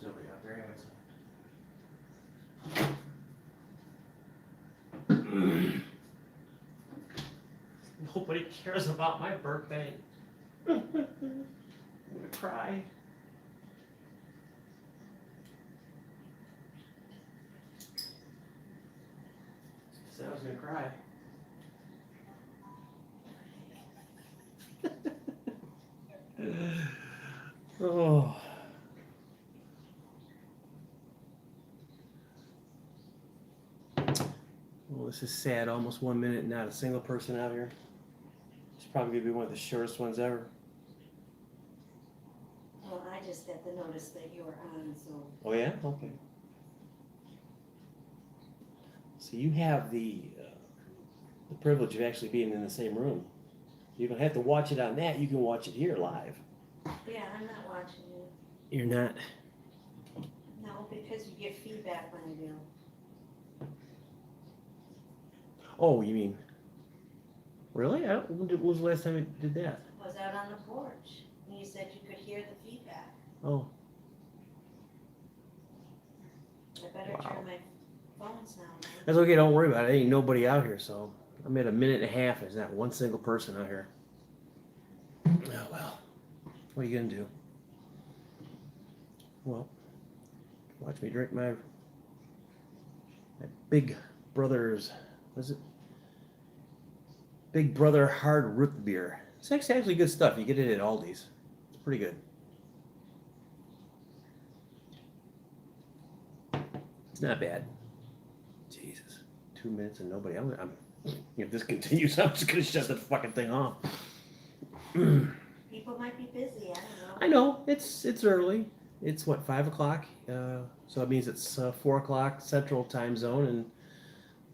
Nobody out there. Nobody cares about my birthday. I'm gonna cry. Said I was gonna cry. Oh. Well, this is sad. Almost 1 minute, not a single person out here. It's probably gonna be one of the shortest ones ever. Well, I just got the notice that you were on, so. Oh yeah? Okay. So you have the privilege of actually being in the same room. You don't have to watch it on that. You can watch it here live. Yeah, I'm not watching you. You're not. No, because you get feedback when I do. Oh, you mean? Really? When was the last time you did that? I was out on the porch, and you said you could hear the feedback. Oh. I better Wow. turn my phone sound on. That's okay. Don't worry about it. Ain't nobody out here, so I'm at a minute and a half. There's not one single person out here. Oh well. What are you gonna do? Well, watch me drink my Big Brother's. Was it? Big Brother Hard Root Beer. It's actually good stuff. You get it at Aldi's. It's pretty good. It's not bad. Jesus, 2 minutes and nobody. If this continues, I'm just gonna shut the fucking thing off. People might be busy, I don't know. I know it's early. It's what, 5 o'clock. So it means it's 4 o'clock Central Time Zone and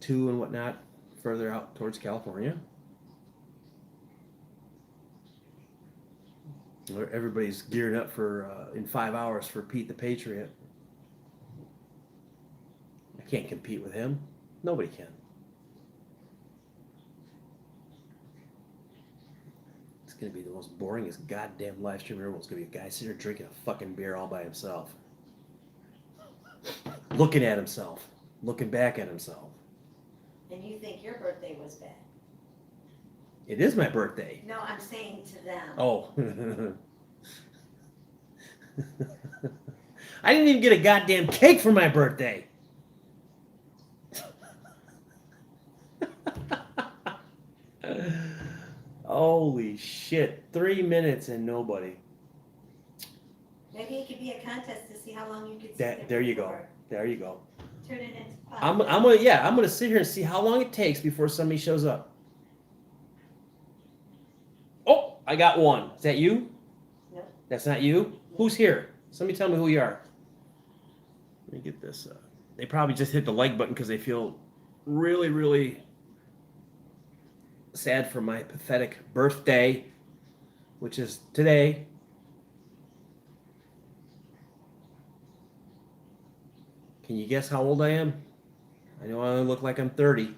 2 and whatnot further out towards California. Where everybody's gearing up for in 5 hours for Pete the Patriot. I can't compete with him. Nobody can. It's gonna be the most boringest goddamn live stream ever. It's gonna be a guy sitting there drinking a fucking beer all by himself, looking at himself, looking back at himself. And you think your birthday was bad? It is my birthday. No, I'm saying to them. Oh. I didn't even get a goddamn cake for my birthday. Holy shit. 3 minutes and nobody. Maybe it could be a contest to see how long you could sit There you go. before. There you go. Turn it into I'm politics. gonna sit here and see how long it takes before somebody shows up. Oh, I got one. Is that you? No. That's not you? Who's here? Somebody tell me who you are. Let me get this. They probably just hit the like button because they feel really, really sad for my pathetic birthday, which is today. Can you guess how old I am? I know I only look like I'm 30.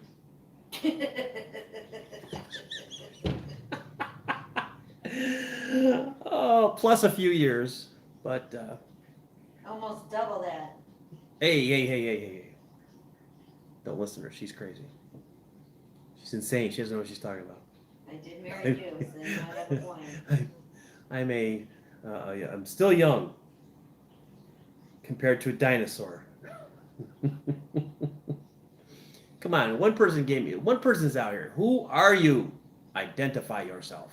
Oh, plus a few years, but Almost double that. hey. Don't listen to her. She's crazy. She's insane. She doesn't know what she's talking about. I did marry you, so you might have a point. I'm still young compared to a dinosaur. Come on, one person's out here. Who are you? Identify yourself.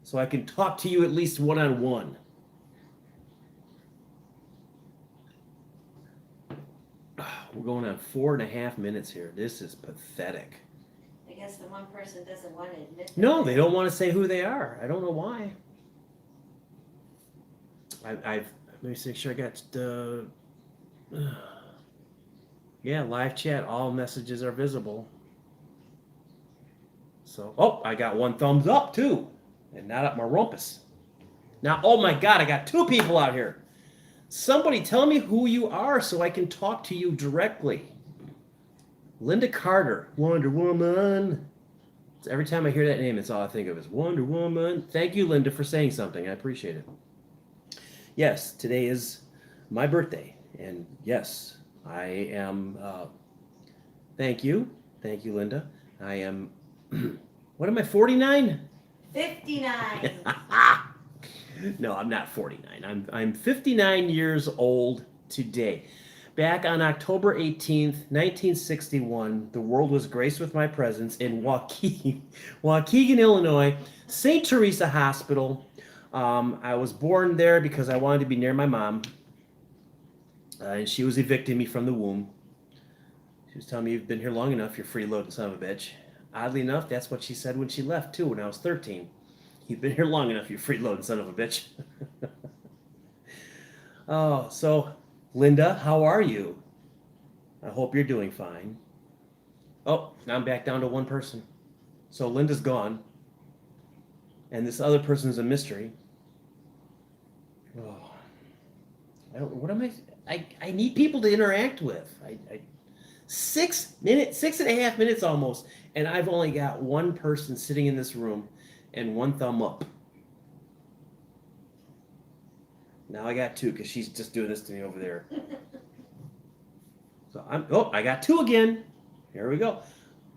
So I can talk to you at least one-on-one. We're going on 4.5 minutes here. This is pathetic. I guess the one person doesn't want to admit No, that. they don't want to say who they are. I don't know why. Let me make sure I got yeah, live chat. All messages are visible. So, oh, I got one thumbs up too, and not up my rumpus. Now, oh my God, I got 2 people out here. Somebody tell me who you are so I can talk to you directly. Linda Carter, Wonder Woman. Every time I hear that name, it's all I think of is Wonder Woman. Thank you, Linda, for saying something. I appreciate it. Yes, today is my birthday. And yes, I am. Thank you. Thank you, Linda. I am. What am I, 49? 59. No, I'm not 49. I'm 59 years old today. Back on October 18th, 1961, the world was graced with my presence in Waukegan, Illinois, St. Teresa Hospital. I was born there because I wanted to be near my mom, and she was evicting me from the womb. She was telling me, "You've been here long enough, you're freeloading, son of a bitch." Oddly enough, that's what she said when she left, too, when I was 13. "You've been here long enough, you freeloading son of a bitch." Oh, so, Linda, how are you? I hope you're doing fine. Oh, I'm back down to one person. So Linda's gone. And this other person's a mystery. Oh, what am I need people to interact with. 6 minutes, 6.5 minutes almost. And I've only got one person sitting in this room and one thumb up. Now I got two because she's just doing this to me over there. So I got two again. Here we go.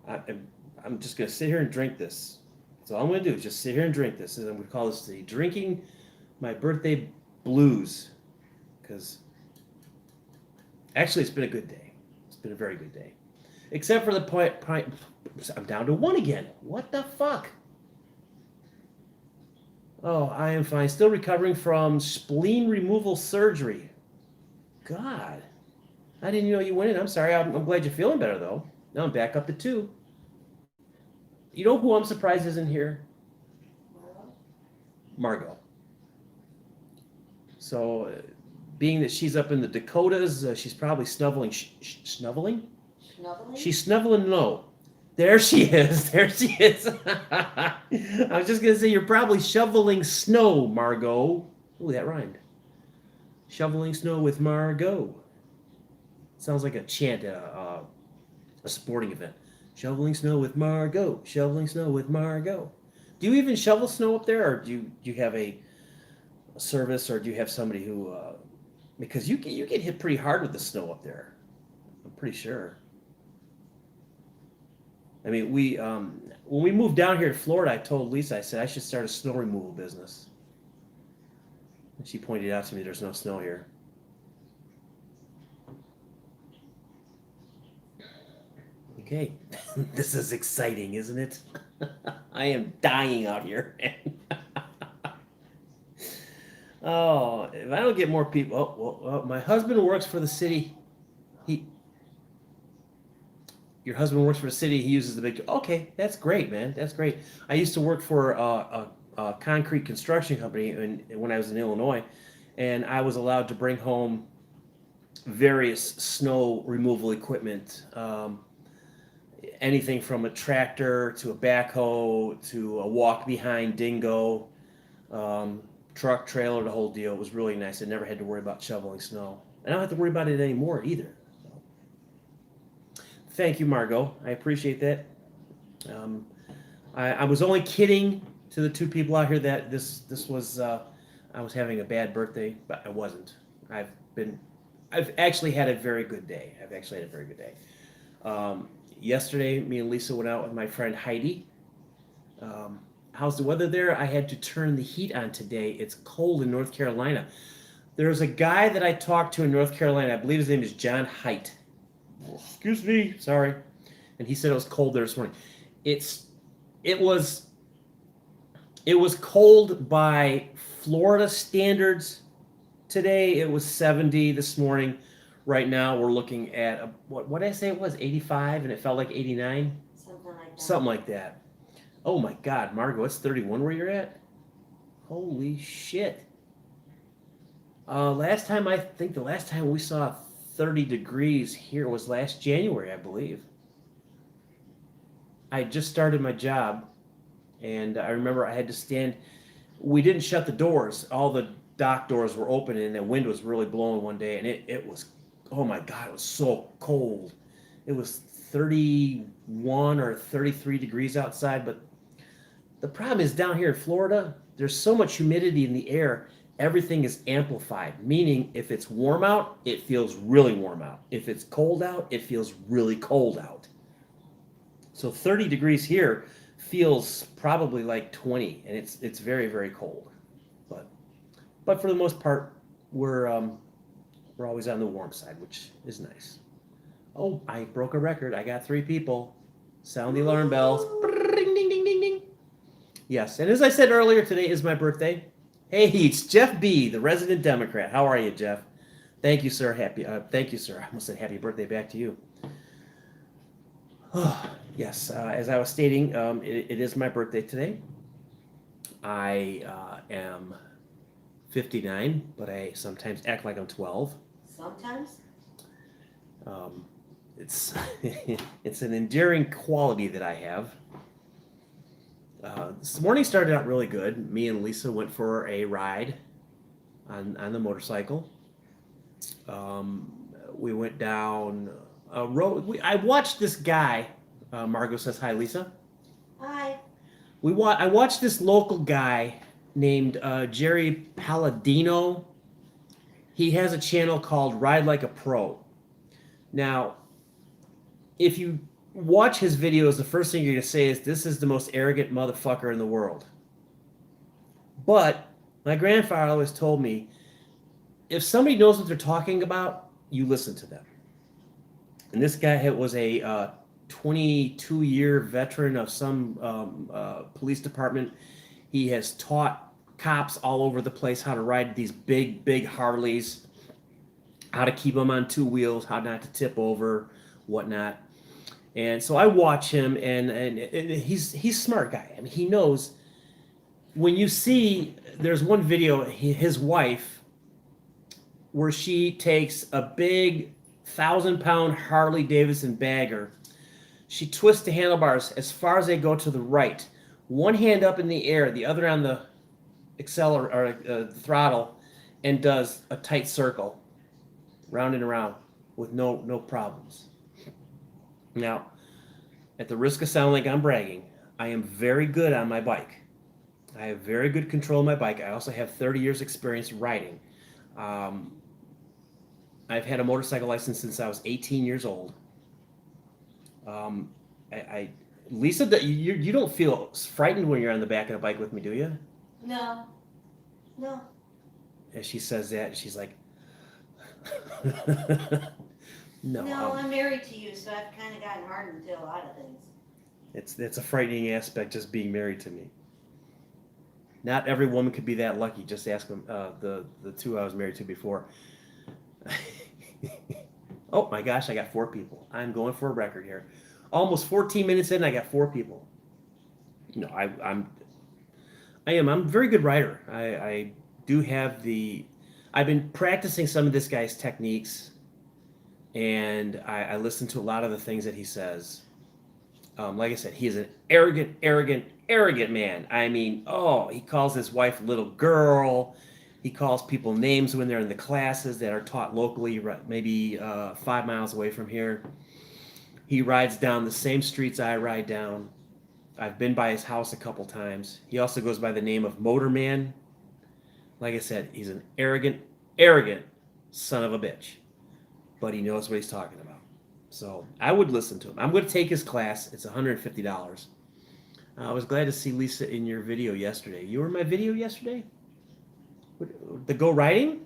I'm just going to sit here and drink this. That's all I'm going to do is just sit here and drink this. And then we call this the Drinking My Birthday Blues. Because actually it's been a good day. It's been a very good day. Except for the point, I'm down to one again. What the fuck? Oh, I am fine. Still recovering from spleen removal surgery. God. I didn't know you went in. I'm sorry. I'm glad you're feeling better, though. Now I'm back up to 2. You know who I'm surprised isn't here? Margot. So, being that she's up in the Dakotas, she's probably snuggling. Snuggling? Snuggling? She's snuggling low. There she is. There she is. I was just going to say, you're probably shoveling snow, Margot. Ooh, that rhymed. Shoveling snow with Margot. Sounds like a chant at a sporting event. Shoveling snow with Margot. Shoveling snow with Margot. Do you even shovel snow up there, or do you have a service, or do you have somebody who? Because you get hit pretty hard with the snow up there. I'm pretty sure. I mean, when we moved down here to Florida, I told Lisa, I said I should start a snow removal business. And she pointed out to me there's no snow here. Okay, this is exciting, isn't it? I am dying out here. Oh, if I don't get more people, well, my husband works for the city. Your husband works for the city. He uses the big. Okay, that's great, man. That's great. I used to work for a concrete construction company when I was in Illinois, and I was allowed to bring home various snow removal equipment. Anything from a tractor to a backhoe to a walk-behind dingo, truck, trailer, the whole deal. It was really nice. I never had to worry about shoveling snow. I don't have to worry about it anymore either. Thank you, Margot. I appreciate that. I was only kidding to the 2 people out here that this was I was having a bad birthday, but I wasn't. I've actually had a very good day. Yesterday, me and Lisa went out with my friend Heidi. How's the weather there? I had to turn the heat on today. It's cold in North Carolina. There's a guy that I talked to in North Carolina. I believe his name is John Height. Excuse me, sorry. And he said it was cold there this morning. It was cold by Florida standards. Today it was 70 this morning. Right now we're looking at what did I say it was, 85, and it felt like 89. Something like that. Oh my God, Margot, it's 31 where you're at. Holy shit. The last time we saw 30 degrees here was last January, I believe. I just started my job, and I remember I had to stand. We didn't shut the doors. All the dock doors were open and the wind was really blowing one day, and it was, oh my God, it was so cold. It was 31 or 33 degrees outside, but the problem is down here in Florida, there's so much humidity in the air, everything is amplified, meaning if it's warm out, it feels really warm out. If it's cold out, it feels really cold out. So 30 degrees here feels probably like 20, and it's very, very cold. But for the most part, we're always on the warm side, which is nice. Oh, I broke a record. I got 3 people. Sound the alarm bells. Ding, ding, ding, ding, ding. Yes, and as I said earlier, today is my birthday. Hey, it's Jeff B., the resident Democrat. How are you, Jeff? Thank you, sir. Thank you, sir. I almost said happy birthday back to you. Oh, yes, as I was stating, it is my birthday today. I am 59, but I sometimes act like I'm 12. Sometimes? It's it's an endearing quality that I have. This morning started out really good. Me and Lisa went for a ride on the motorcycle. We went down a road. I watched this guy. Margot says hi, Lisa. Hi. I watched this local guy named Jerry Palladino. He has a channel called Ride Like a Pro. Now, if you watch his videos, the first thing you're going to say is, this is the most arrogant motherfucker in the world. But my grandfather always told me, if somebody knows what they're talking about, you listen to them. And this guy was a 22-year veteran of some police department. He has taught cops all over the place how to ride these big, big Harleys, how to keep them on 2 wheels, how not to tip over, whatnot. And so I watch him, and he's a smart guy. I mean, he knows when you see, there's one video, his wife, where she takes a big 1,000-pound Harley Davidson bagger. She twists the handlebars as far as they go to the right. One hand up in the air, the other on the throttle, and does a tight circle, round and around, with no problems. Now, at the risk of sounding like I'm bragging, I am very good on my bike. I have very good control of my bike. I also have 30 years experience riding. I've had a motorcycle license since I was 18 years old. Lisa, you don't feel frightened when you're on the back of a bike with me, do you? No. As she says that, she's like, no. I'm married to you, so I've kind of gotten hardened to a lot of things. It's a frightening aspect just being married to me. Not every woman could be that lucky. Just ask them, the 2 I was married to before. Oh my gosh, I got 4 people. I'm going for a record here. Almost 14 minutes in, I got 4 people. No, I'm a very good writer. I do have I've been practicing some of this guy's techniques, and I listen to a lot of the things that he says. Like I said, he is an arrogant man. I mean, he calls his wife little girl. He calls people names when they're in the classes that are taught locally, maybe 5 miles away from here. He rides down the same streets I ride down. I've been by his house a couple times. He also goes by the name of Motorman. Like I said, he's an arrogant son of a bitch. But he knows what he's talking about. So I would listen to him. I'm going to take his class. It's $150. I was glad to see Lisa in your video yesterday. You were in my video yesterday? The Go Riding?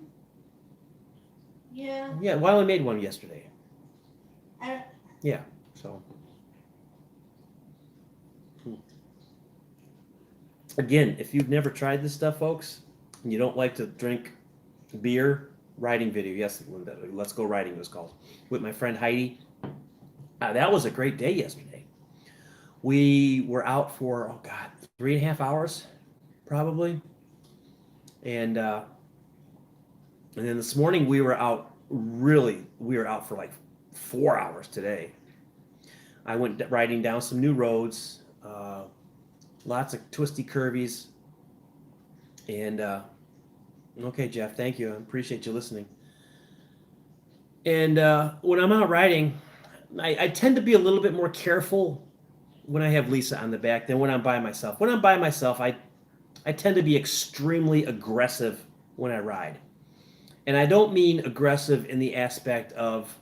Yeah. Yeah, well, I only made one yesterday. I don't... Yeah, so. Again, if you've never tried this stuff, folks, and you don't like to drink beer, riding video. Yes, Let's Go Riding was called. With my friend Heidi. That was a great day yesterday. We were out for, 3.5 hours, probably. And then this morning we were out for like 4 hours today. I went riding down some new roads, lots of twisty curvies, and Okay, Jeff, thank you. I appreciate you listening. And when I'm out riding, I tend to be a little bit more careful when I have Lisa on the back than when I'm by myself. When I'm by myself, I tend to be extremely aggressive when I ride. And I don't mean aggressive in the aspect of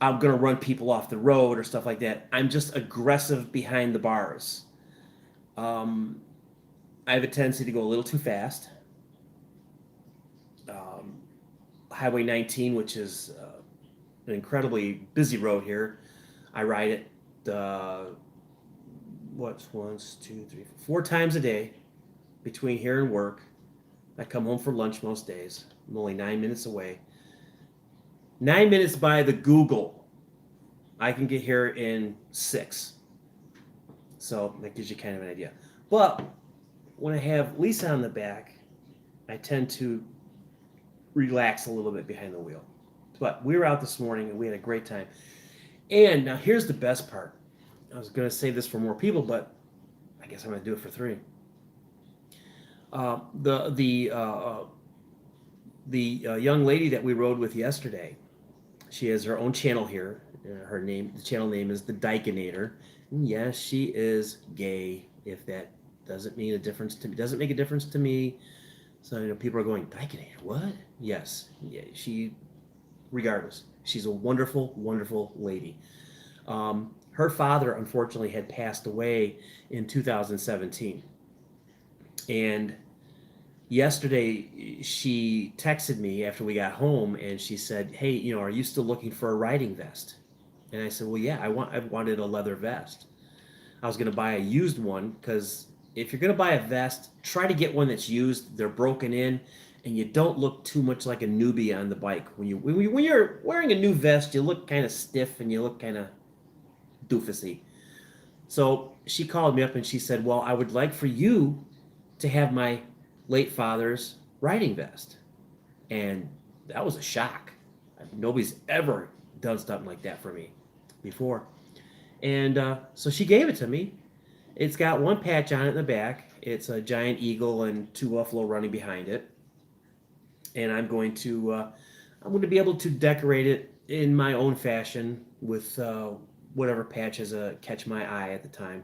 I'm going to run people off the road or stuff like that. I'm just aggressive behind the bars. Um, I have a tendency to go a little too fast. Um, Highway 19, which is an incredibly busy road here, I ride it, what's once, two, three, four times a day between here and work. I come home for lunch most days. I'm only 9 minutes away. 9 minutes by the Google. I can get here in 6. So that gives you kind of an idea. But when I have Lisa on the back, I tend to relax a little bit behind the wheel. But we were out this morning and we had a great time. And now here's the best part. I was going to save this for more people, but I guess I'm going to do it for 3. The young lady that we rode with yesterday, she has her own channel here. The channel name is the Dykenator. And yes, she is gay. If that doesn't mean a difference to me, doesn't make a difference to me. So people are going, Dykenator, what? Yes, yeah, regardless, she's a wonderful, wonderful lady. Her father, unfortunately, had passed away in 2017, and yesterday she texted me after we got home and she said, hey, are you still looking for a riding vest? And I said, well, yeah, I wanted a leather vest. I was going to buy a used one because if you're going to buy a vest, try to get one that's used. They're broken in and you don't look too much like a newbie on the bike. When you're wearing a new vest, you look kind of stiff and you look kind of doofusy. So she called me up and she said, well, I would like for you to have my late father's riding vest. And that was a shock. Nobody's ever done something like that for me before. And so she gave it to me. It's got one patch on it in the back. It's a giant eagle and 2 buffalo running behind it. And I'm going to be able to decorate it in my own fashion with whatever patches catch my eye at the time.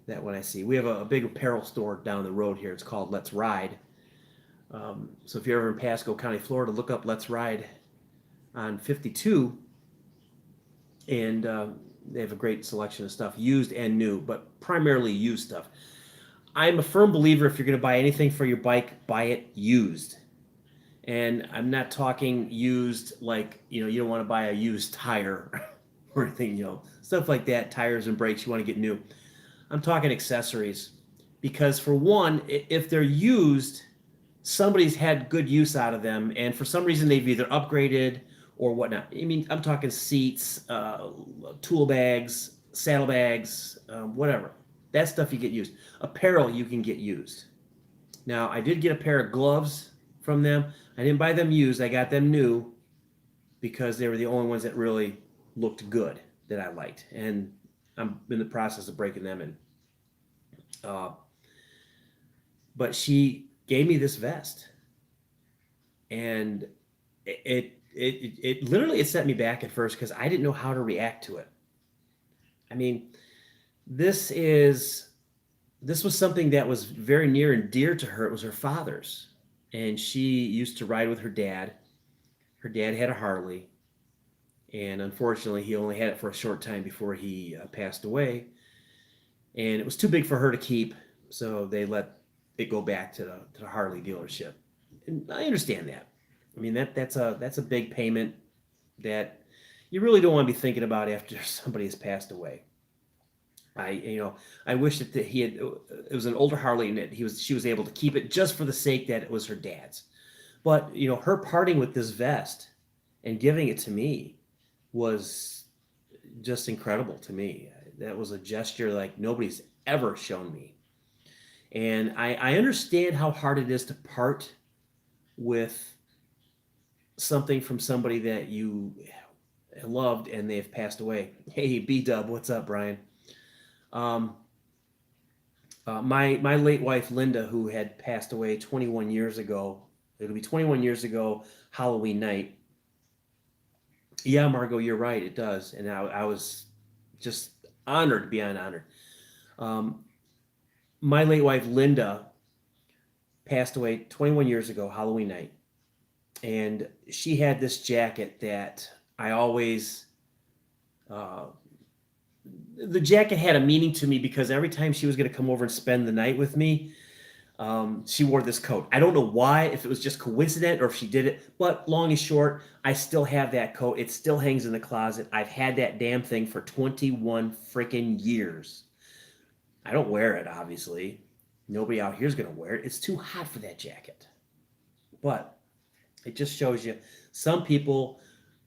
That when I see, we have a big apparel store down the road here. It's called Let's Ride. So if you're ever in Pasco County, Florida, look up Let's Ride on 52, and they have a great selection of stuff, used and new, but primarily used stuff. I'm a firm believer if you're going to buy anything for your bike, buy it used. And I'm not talking used like, you don't want to buy a used tire or anything, stuff like that, tires and brakes, you want to get new. I'm talking accessories. Because for one, if they're used, somebody's had good use out of them, and for some reason they've either upgraded or whatnot. I mean, I'm talking seats, tool bags, saddlebags, whatever. That stuff you get used. Apparel you can get used. Now, I did get a pair of gloves from them. I didn't buy them used. I got them new because they were the only ones that really looked good that I liked. And I'm in the process of breaking them in. But she gave me this vest, and it literally set me back at first because I didn't know how to react to it. I mean, this was something that was very near and dear to her. It was her father's, and she used to ride with her dad. Her dad had a Harley, and unfortunately, he only had it for a short time before he passed away. And it was too big for her to keep, so they let it go back to the Harley dealership. And I understand that. I mean, that's a big payment that you really don't want to be thinking about after somebody has passed away. I wish that it was an older Harley and that she was able to keep it just for the sake that it was her dad's. But her parting with this vest and giving it to me was just incredible to me. That was a gesture like nobody's ever shown me. And I understand how hard it is to part with something from somebody that you loved and they've passed away. Hey, B-Dub, what's up, Brian? My late wife Linda, who had passed away 21 years ago. It'll be 21 years ago Halloween night. Yeah, Margot, you're right. It does, and I was just honored beyond honored. Um, my late wife Linda passed away 21 years ago Halloween night, and she had this jacket that I always. Uh, the jacket had a meaning to me because every time she was going to come over and spend the night with me, she wore this coat. I don't know why, if it was just coincident or if she did it, but long and short, I still have that coat. It still hangs in the closet. I've had that damn thing for 21 freaking years. I don't wear it, obviously. Nobody out here is going to wear it. It's too hot for that jacket. But it just shows you some people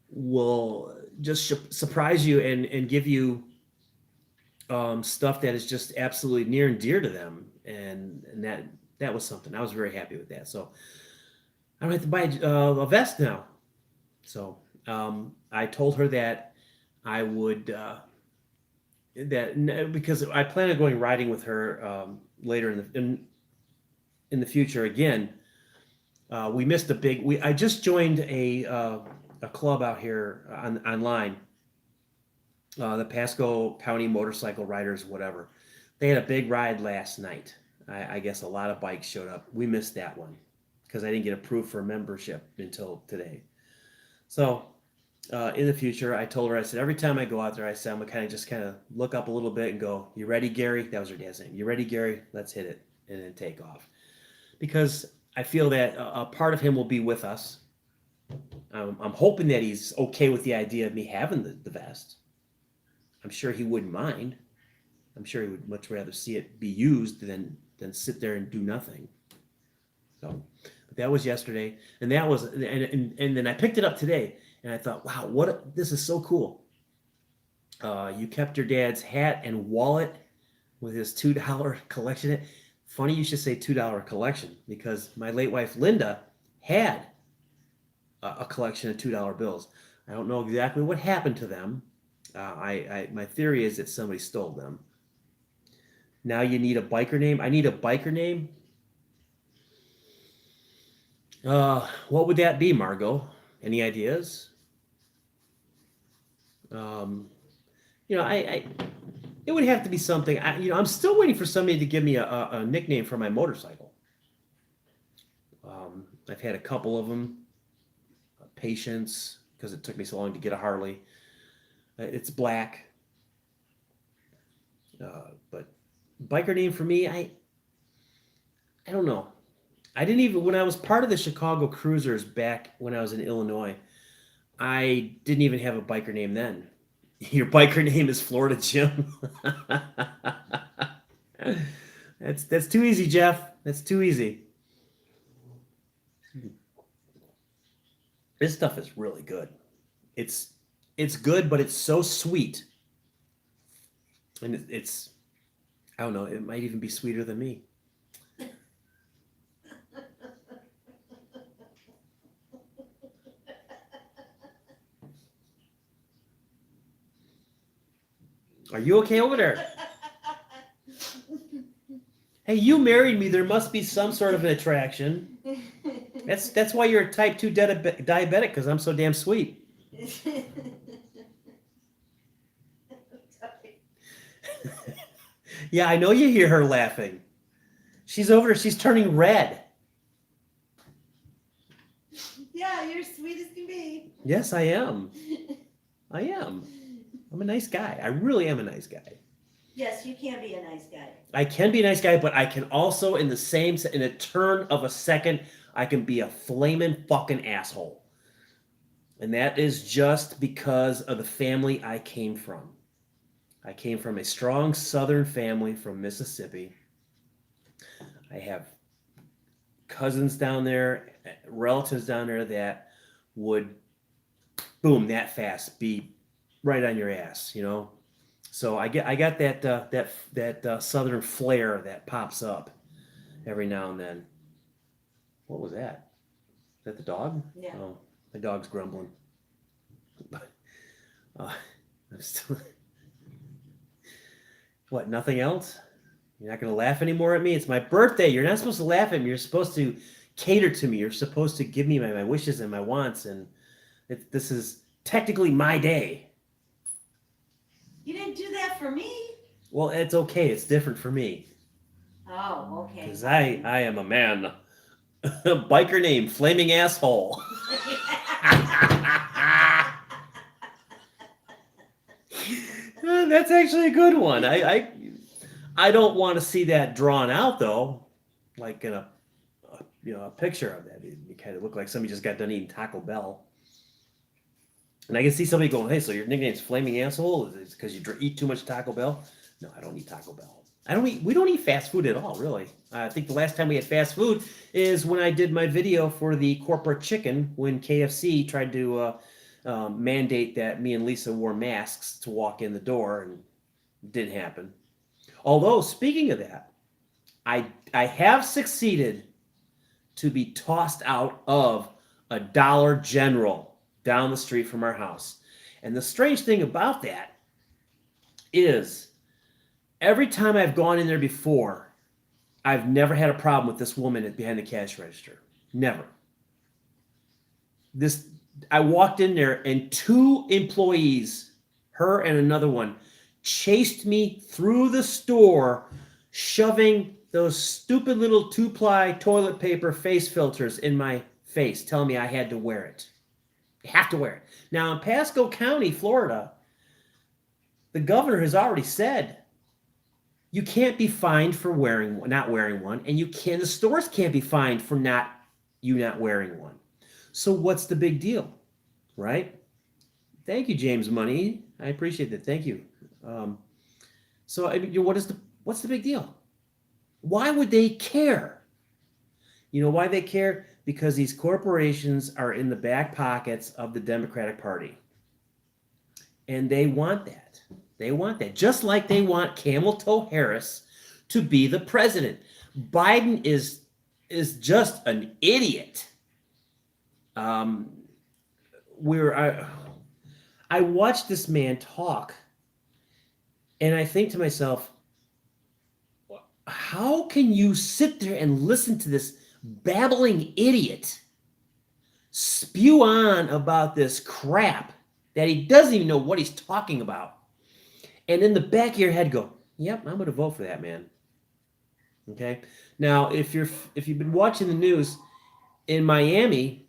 will just surprise you and give you stuff that is just absolutely near and dear to them. And that was something. I was very happy with that. So I don't have to buy a vest now. So I told her that I would because I plan on going riding with her later in the future again. We missed a big. I just joined a club out here online, the Pasco County Motorcycle Riders, whatever. They had a big ride last night. I guess a lot of bikes showed up. We missed that one because I didn't get approved for membership until today. So in the future, I told her, I said, every time I go out there, I said, I'm going to kind of look up a little bit and go, you ready, Gary? That was her dad's name. You ready, Gary? Let's hit it and then take off. Because I feel that a part of him will be with us. I'm hoping that he's okay with the idea of me having the vest. I'm sure he wouldn't mind. I'm sure he would much rather see it be used than sit there and do nothing. So, but that was yesterday, and that was, and then I picked it up today, and I thought, wow, this is so cool. You kept your dad's hat and wallet with his $2 collection. Funny you should say $2 collection because my late wife Linda had a collection of $2 bills. I don't know exactly what happened to them. My theory is that somebody stole them. Now you need a biker name. I need a biker name. What would that be, Margot? Any ideas? I it would have to be something. I'm still waiting for somebody to give me a nickname for my motorcycle. I've had a couple of them. Patience, because it took me so long to get a Harley. It's black. But biker name for me, I don't know. I didn't even, when I was part of the Chicago Cruisers back when I was in Illinois, I didn't even have a biker name then. Your biker name is Florida Jim. That's too easy, Jeff. That's too easy. This stuff is really good. It's good, but it's so sweet. And it's I don't know, it might even be sweeter than me. Are you okay over there? Hey, you married me. There must be some sort of an attraction. That's why you're a type 2 diabetic, because I'm so damn sweet. Yeah, I know you hear her laughing. She's over there. She's turning red. Yeah, you're sweet as can be. Yes, I am. I am. I'm a nice guy. I really am a nice guy. Yes, you can be a nice guy. I can be a nice guy, but I can also, in a turn of a second, I can be a flaming fucking asshole. And that is just because of the family I came from. I came from a strong Southern family from Mississippi. I have cousins down there, relatives down there that would, boom, that fast, be right on your ass, you know. So I got that Southern flair that pops up every now and then. What was that? Is that the dog? Yeah. Oh, the dog's grumbling. I'm still. What? Nothing else? You're not going to laugh anymore at me? It's my birthday. You're not supposed to laugh at me. You're supposed to cater to me. You're supposed to give me my wishes and my wants. And this is technically my day. You didn't do that for me. Well, it's okay. It's different for me. Oh, okay. Because I am a man. Biker name, Flaming Asshole. That's actually a good one. I don't want to see that drawn out though, like in a picture of that. It kind of looked like somebody just got done eating Taco Bell. And I can see somebody going, "Hey, so your nickname's Flaming Asshole? Is it because you eat too much Taco Bell?" No, I don't eat Taco Bell. We don't eat fast food at all, really. I think the last time we had fast food is when I did my video for the corporate chicken when KFC tried to mandate that me and Lisa wore masks to walk in the door, and it didn't happen. Although, speaking of that, I have succeeded to be tossed out of a Dollar General down the street from our house. And the strange thing about that is every time I've gone in there before, I've never had a problem with this woman behind the cash register. Never. I walked in there and two employees, her and another one, chased me through the store, shoving those stupid little 2-ply toilet paper face filters in my face, telling me I had to wear it. You have to wear it. Now, in Pasco County, Florida, the governor has already said you can't be fined for not wearing one, and the stores can't be fined for not wearing one. So what's the big deal, right? Thank you, James Money. I appreciate that. Thank you. So I mean, what's the big deal? Why would they care? You know why they care? Because these corporations are in the back pockets of the Democratic Party. And they want that. They want that. Just like they want Camel Toe Harris to be the president. Biden is just an idiot. I watched this man talk, and I think to myself, how can you sit there and listen to this babbling idiot spew on about this crap that he doesn't even know what he's talking about, and in the back of your head go, "Yep, I'm going to vote for that man." Okay. Now, if you've been watching the news in Miami,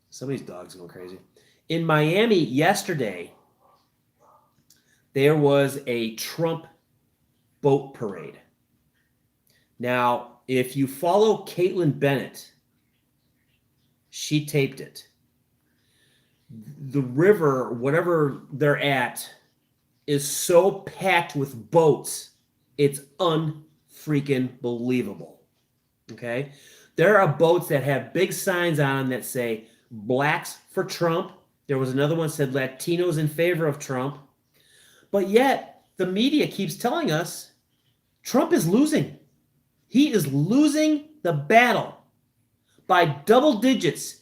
somebody's dog's going crazy. In Miami yesterday, there was a Trump boat parade. Now, if you follow Caitlin Bennett, she taped it. The river, whatever they're at, is so packed with boats, it's unfreaking believable. Okay? There are boats that have big signs on them that say blacks for Trump. There was another one that said Latinos in favor of Trump. But yet, the media keeps telling us Trump is losing. He is losing the battle by double digits.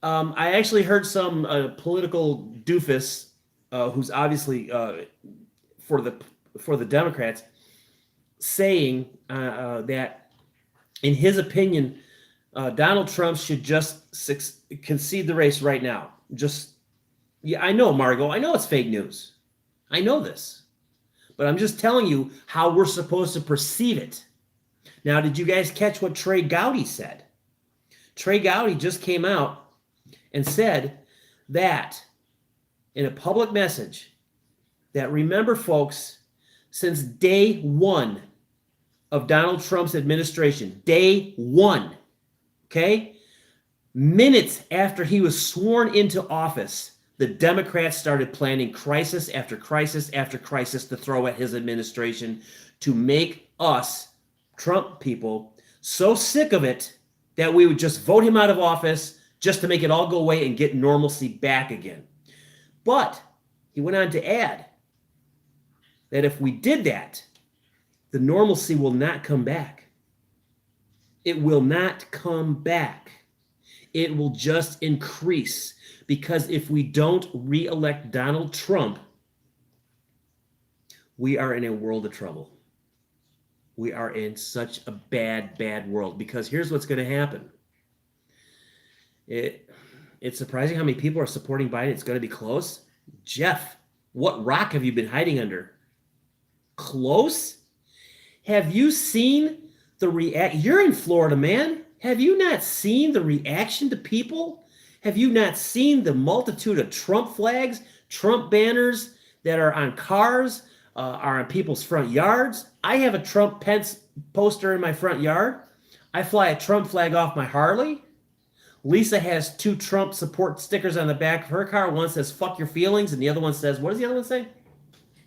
I actually heard some political doofus who's obviously for the Democrats saying that, in his opinion, Donald Trump should just concede the race right now. I know, Margot. I know it's fake news. I know this. But I'm just telling you how we're supposed to perceive it. Now, did you guys catch what Trey Gowdy said? Trey Gowdy just came out and said that in a public message that, remember, folks, since day one of Donald Trump's administration, day one, okay, minutes after he was sworn into office, the Democrats started planning crisis after crisis after crisis to throw at his administration to make us, Trump people, so sick of it that we would just vote him out of office just to make it all go away and get normalcy back again. But he went on to add that if we did that, the normalcy will not come back. It will not come back. It will just increase, because if we don't re-elect Donald Trump, we are in a world of trouble. We are in such a bad, bad world because here's what's going to happen. It's surprising how many people are supporting Biden. It's going to be close. Jeff, what rock have you been hiding under? Close? Have you seen the react? You're in Florida, man. Have you not seen the reaction to people? Have you not seen the multitude of Trump flags, Trump banners that are on cars, are on people's front yards? I have a Trump Pence poster in my front yard. I fly a Trump flag off my Harley. Lisa has 2 Trump support stickers on the back of her car. One says, fuck your feelings, and the other one says, what does the other one say?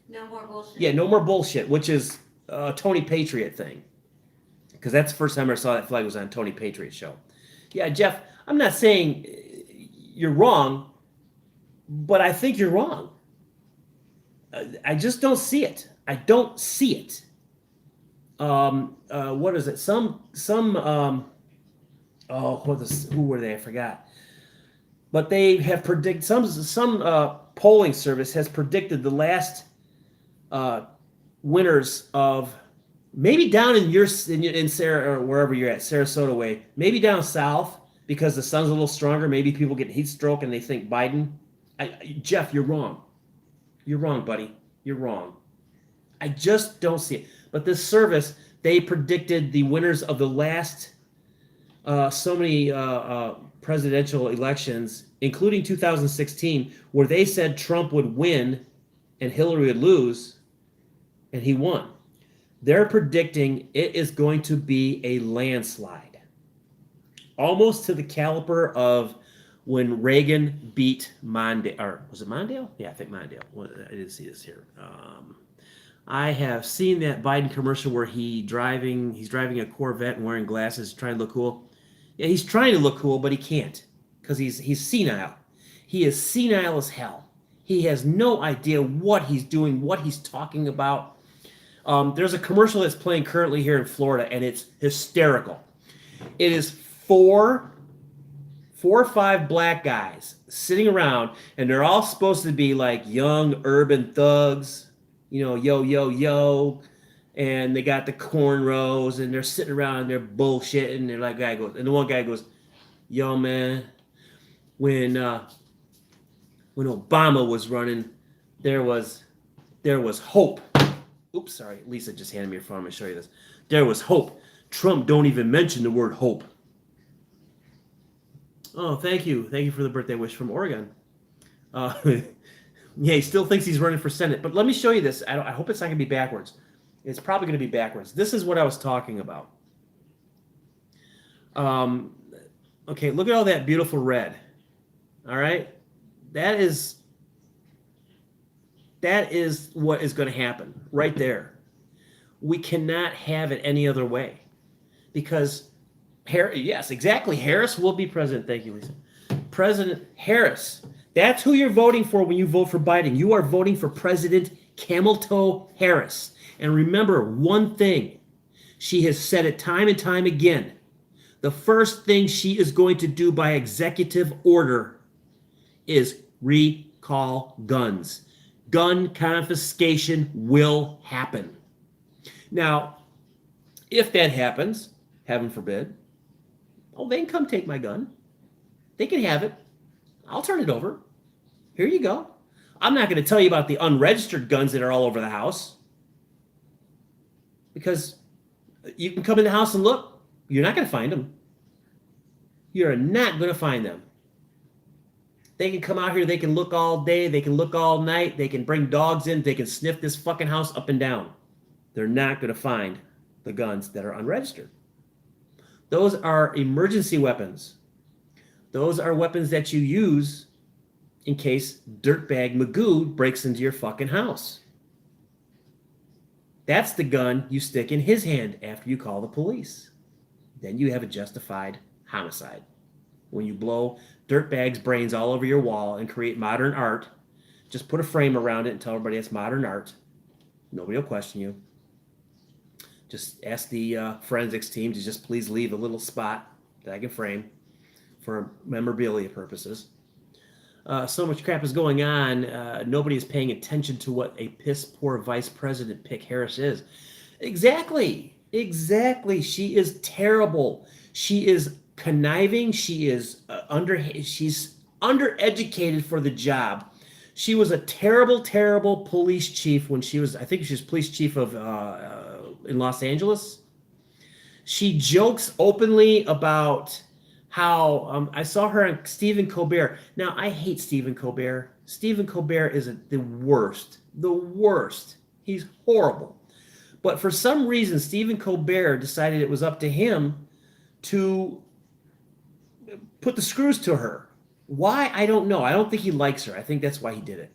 No more bullshit. Yeah, no more bullshit, which is a Tony Patriot thing. Because that's the first time I saw that flag was on Tony Patriot's show. Yeah, Jeff, I'm not saying you're wrong, but I think you're wrong. I just don't see it. I don't see it. What is it? Who were they? I forgot. But they have predicted, some polling service has predicted the last winners of, maybe down in Sarah, or wherever you're at, Sarasota way, maybe down south, because the sun's a little stronger, maybe people get heat stroke and they think Biden. Jeff, you're wrong. You're wrong, buddy. You're wrong. I just don't see it. But this service, they predicted the winners of the last so many presidential elections, including 2016, where they said Trump would win and Hillary would lose, and he won. They're predicting it is going to be a landslide, almost to the caliber of when Reagan beat Mondale. Or was it Mondale? Yeah, I think Mondale. Well, I didn't see this here. I have seen that Biden commercial where he's driving a Corvette and wearing glasses, trying to look cool. Yeah, he's trying to look cool, but he can't because he's senile. He is senile as hell. He has no idea what he's doing, what he's talking about. There's a commercial that's playing currently here in Florida, and it's hysterical. It is four or five black guys sitting around, and they're all supposed to be like young urban thugs, you know, yo, yo, yo, and they got the cornrows, and they're sitting around and they're bullshitting, and they're like, and the one guy goes, yo, man, when Obama was running, there was hope. Oops, sorry, Lisa just handed me her phone. I'm gonna show you this. There was hope. Trump don't even mention the word hope. Oh, thank you for the birthday wish from Oregon. Yeah, he still thinks he's running for Senate. But let me show you this. I hope it's not going to be backwards. It's probably going to be backwards. This is what I was talking about. Okay, look at all that beautiful red. All right? That is what is going to happen right there. We cannot have it any other way. Because, yes, exactly, Harris will be president. Thank you, Lisa. President Harris. That's who you're voting for when you vote for Biden. You are voting for President Camel Toe Harris. And remember one thing. She has said it time and time again. The first thing she is going to do by executive order is recall guns. Gun confiscation will happen. Now, if that happens, heaven forbid, they can come take my gun. They can have it. I'll turn it over. Here you go. I'm not going to tell you about the unregistered guns that are all over the house. Because you can come in the house and look. You're not going to find them. You're not going to find them. They can come out here. They can look all day. They can look all night. They can bring dogs in. They can sniff this fucking house up and down. They're not going to find the guns that are unregistered. Those are emergency weapons. Those are weapons that you use in case dirtbag Magoo breaks into your fucking house. That's the gun you stick in his hand after you call the police. Then you have a justified homicide. When you blow dirtbag's brains all over your wall and create modern art, just put a frame around it and tell everybody it's modern art. Nobody will question you. Just ask the forensics team to just please leave a little spot that I can frame for memorabilia purposes. So much crap is going on. Nobody is paying attention to what a piss poor vice president pick Harris is. Exactly. Exactly. She is terrible. She is conniving. She is she's undereducated for the job. She was a terrible, terrible police chief when she was, I think she was police chief of in Los Angeles. She jokes openly about how I saw her on Stephen Colbert. Now, I hate Stephen Colbert. Stephen Colbert is the worst. The worst. He's horrible. But for some reason, Stephen Colbert decided it was up to him to put the screws to her. Why? I don't know. I don't think he likes her. I think that's why he did it.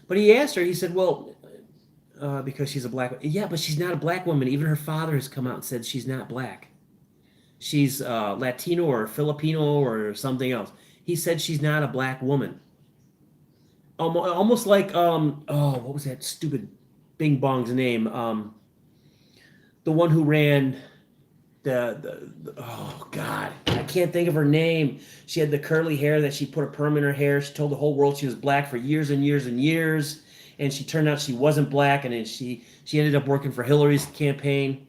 But he asked her, he said, well, because she's a black woman. Yeah, but she's not a black woman. Even her father has come out and said she's not black. She's Latino or Filipino or something else. He said she's not a black woman. Almost like, what was that stupid Bing Bong's name? The one who ran oh God, I can't think of her name. She had the curly hair that she put a perm in her hair. She told the whole world she was black for years and years and years, and she turned out she wasn't black, and then she ended up working for Hillary's campaign.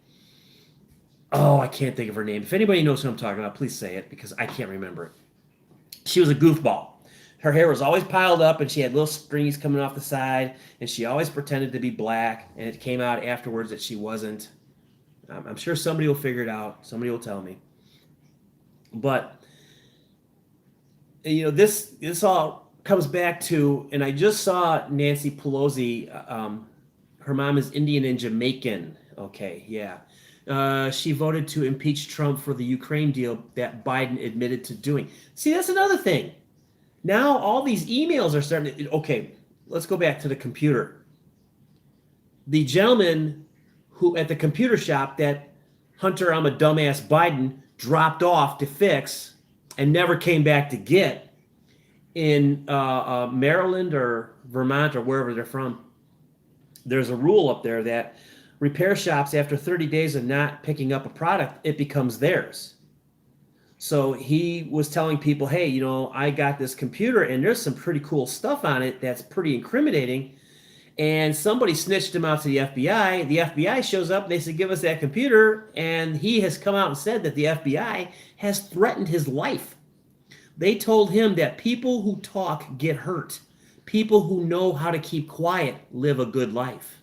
Oh, I can't think of her name. If anybody knows who I'm talking about, please say it because I can't remember it. She was a goofball. Her hair was always piled up, and she had little strings coming off the side, and she always pretended to be black, and it came out afterwards that she wasn't. I'm sure somebody will figure it out. Somebody will tell me. But, this all comes back to, and I just saw Nancy Pelosi. Her mom is Indian and Jamaican. Okay, yeah. She voted to impeach Trump for the Ukraine deal that Biden admitted to doing. See, that's another thing. Now all these emails are starting to, okay, let's go back to the computer. The gentleman who at the computer shop that Hunter, I'm a dumbass Biden dropped off to fix and never came back to get in Maryland or Vermont or wherever they're from. There's a rule up there that repair shops, after 30 days of not picking up a product, it becomes theirs. So he was telling people, hey, I got this computer and there's some pretty cool stuff on it that's pretty incriminating. And somebody snitched him out to the FBI. The FBI shows up. They said, give us that computer. And he has come out and said that the FBI has threatened his life. They told him that people who talk get hurt. People who know how to keep quiet live a good life.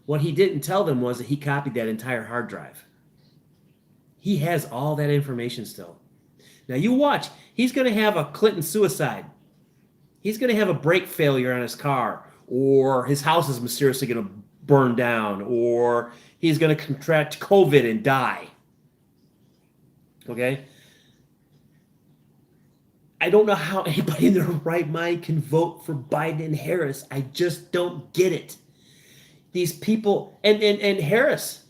What he didn't tell them was that he copied that entire hard drive. He has all that information still. Now you watch. He's going to have a Clinton suicide. He's going to have a brake failure on his car. Or his house is mysteriously going to burn down, or he's going to contract COVID and die. Okay? I don't know how anybody in their right mind can vote for Biden and Harris. I just don't get it. These people, and Harris,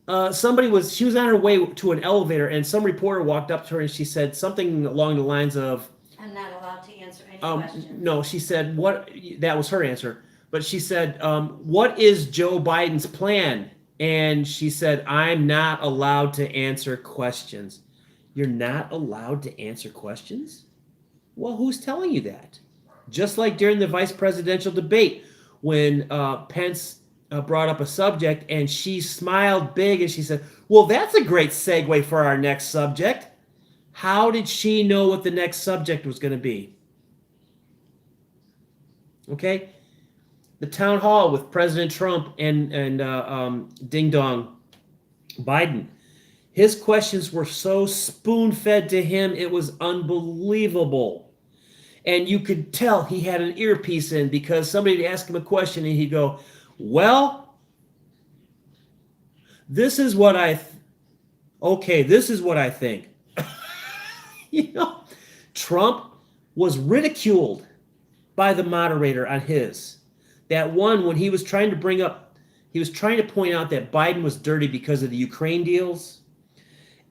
she was on her way to an elevator, and some reporter walked up to her and she said something along the lines of, I'm not allowed to answer any questions. No, she said, that was her answer. But she said, what is Joe Biden's plan? And she said, I'm not allowed to answer questions. You're not allowed to answer questions? Well, who's telling you that? Just like during the vice presidential debate, when Pence brought up a subject and she smiled big and she said, well, that's a great segue for our next subject. How did she know what the next subject was going to be? Okay? The town hall with President Trump and Ding Dong Biden. His questions were so spoon-fed to him, it was unbelievable. And you could tell he had an earpiece in because somebody would ask him a question and he'd go, well, this is what I think. Trump was ridiculed by the moderator on his. That one, when he was trying to point out that Biden was dirty because of the Ukraine deals.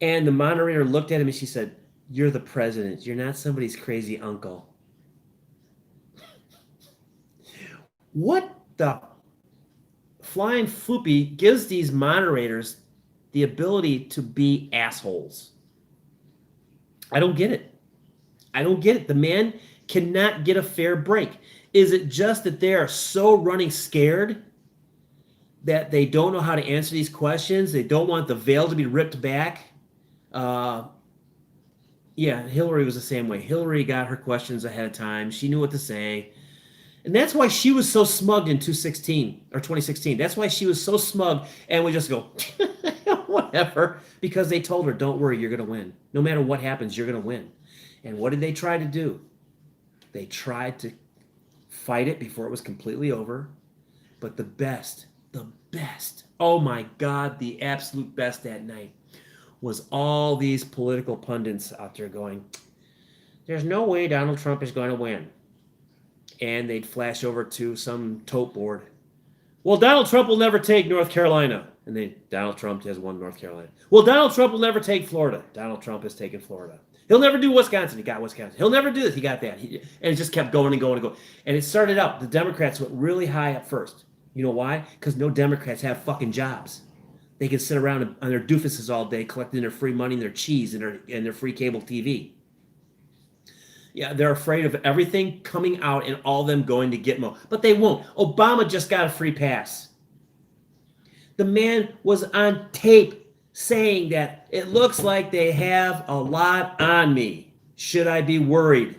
And the moderator looked at him and she said, you're the president. You're not somebody's crazy uncle. What the flying floopy gives these moderators the ability to be assholes? I don't get it. The man cannot get a fair break. Is it just that they are so running scared that they don't know how to answer these questions. They don't want the veil to be ripped back. Yeah, Hillary was the same way. Hillary got her questions ahead of time. She knew what to say. And that's why she was so smug in 2016. That's why she was so smug and would just go, whatever, because they told her, don't worry, you're going to win. No matter what happens, you're going to win. And what did they try to do? They tried to fight it before it was completely over. But the best, oh my God, the absolute best that night was all these political pundits out there going, there's no way Donald Trump is going to win. And they'd flash over to some tote board. Well, Donald Trump will never take North Carolina. And Donald Trump has won North Carolina. Well, Donald Trump will never take Florida. Donald Trump has taken Florida. He'll never do Wisconsin. He got Wisconsin. He'll never do this. He got that. And it just kept going and going and going. And it started out, the Democrats went really high at first. You know why? Because no Democrats have fucking jobs. They can sit around on their doofuses all day collecting their free money and their cheese and their free cable TV. Yeah, they're afraid of everything coming out and all them going to Gitmo. But they won't. Obama just got a free pass. The man was on tape saying that it looks like they have a lot on me. Should I be worried?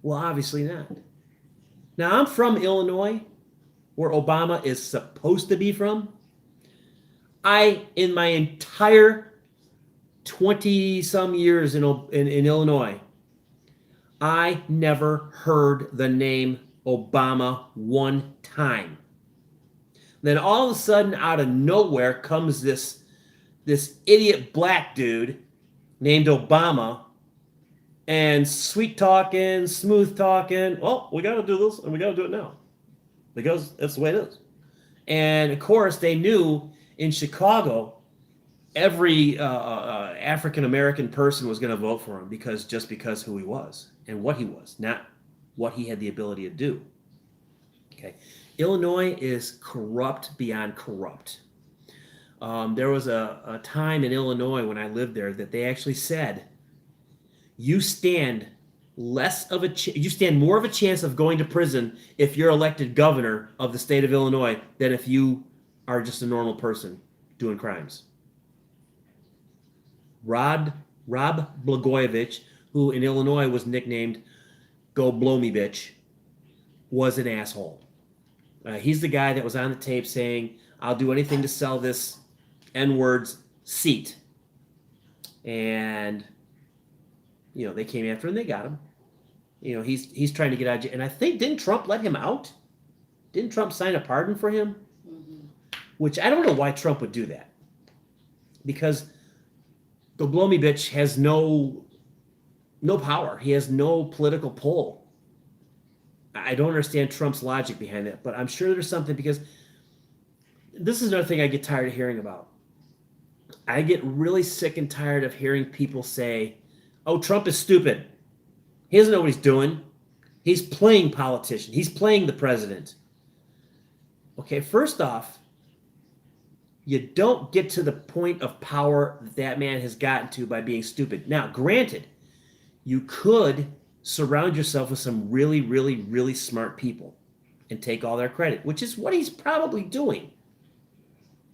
Well, obviously not. Now, I'm from Illinois, where Obama is supposed to be from. In my entire 20-some years in Illinois, I never heard the name Obama one time. Then all of a sudden, out of nowhere, comes this idiot black dude named Obama, and sweet talking, smooth talking. Well, we got to do this, and we got to do it now, because that's the way it is. And of course, they knew in Chicago, every African American person was going to vote for him because who he was and what he was, not what he had the ability to do. Okay, Illinois is corrupt beyond corrupt. There was a time in Illinois when I lived there that they actually said, you stand more of a chance of going to prison if you're elected governor of the state of Illinois than if you are just a normal person doing crimes. Rod Blagojevich, who in Illinois was nicknamed Go Blow Me Bitch, was an asshole. He's the guy that was on the tape saying, I'll do anything to sell this N-words seat. And, they came after him and they got him. He's trying to get out of jail. And I think, didn't Trump let him out? Didn't Trump sign a pardon for him? Mm-hmm. Which I don't know why Trump would do that. Because Go Blow Me Bitch has no power. He has no political pull. I don't understand Trump's logic behind that, but I'm sure there's something, because this is another thing I get tired of hearing about. I get really sick and tired of hearing people say, oh, Trump is stupid. He doesn't know what he's doing. He's playing politician. He's playing the president. Okay, first off, you don't get to the point of power that man has gotten to by being stupid. Now, granted, you could surround yourself with some really, really, really smart people and take all their credit, which is what he's probably doing.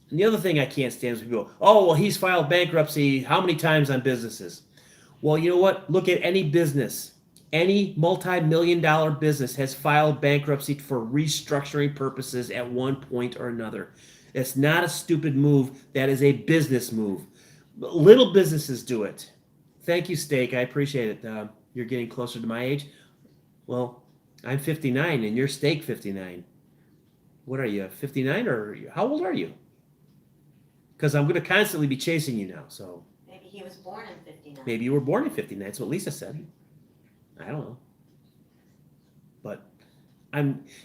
And the other thing I can't stand is people go, oh, well, he's filed bankruptcy how many times on businesses? Well, you know what? Look at any business. Any multi-million-dollar business has filed bankruptcy for restructuring purposes at one point or another. It's not a stupid move. That is a business move. Little businesses do it. Thank you, Steak. I appreciate it. You're getting closer to my age. Well, I'm 59 and you're Steak 59. What are you, 59 or how old are you? Because I'm going to constantly be chasing you now. So maybe he was born in 59. Maybe you were born in 59. That's what Lisa said. I don't know. But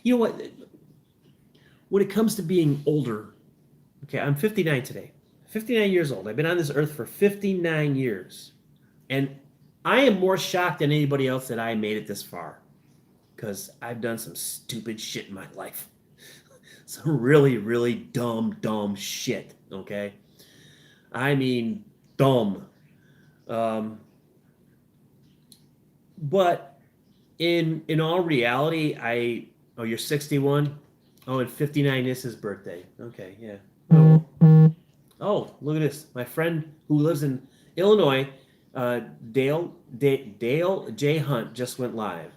you know what? When it comes to being older, okay, I'm 59 today. 59 years old. I've been on this earth for 59 years. And I am more shocked than anybody else that I made it this far. Because I've done some stupid shit in my life. Some really, really dumb shit, okay? I mean, dumb. But in all reality, you're 61. Oh, and 59 is his birthday. Okay, yeah. Oh, look at this. My friend who lives in Illinois, Dale J. Hunt just went live,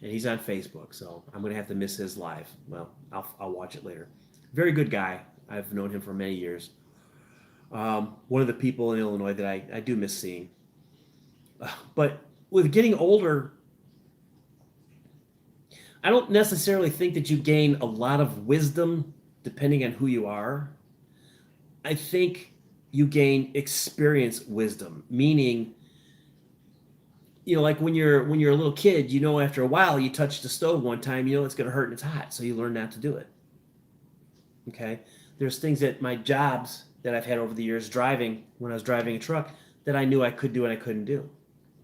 and he's on Facebook. So I'm gonna have to miss his live. Well, I'll watch it later. Very good guy. I've known him for many years. One of the people in Illinois that I do miss seeing. But with getting older, I don't necessarily think that you gain a lot of wisdom depending on who you are. I think you gain experience wisdom, meaning, like when you're a little kid, after a while you touch the stove one time, it's going to hurt and it's hot, so you learn not to do it. Okay, there's things that my jobs that I've had over the years driving when I was driving a truck that I knew I could do and I couldn't do.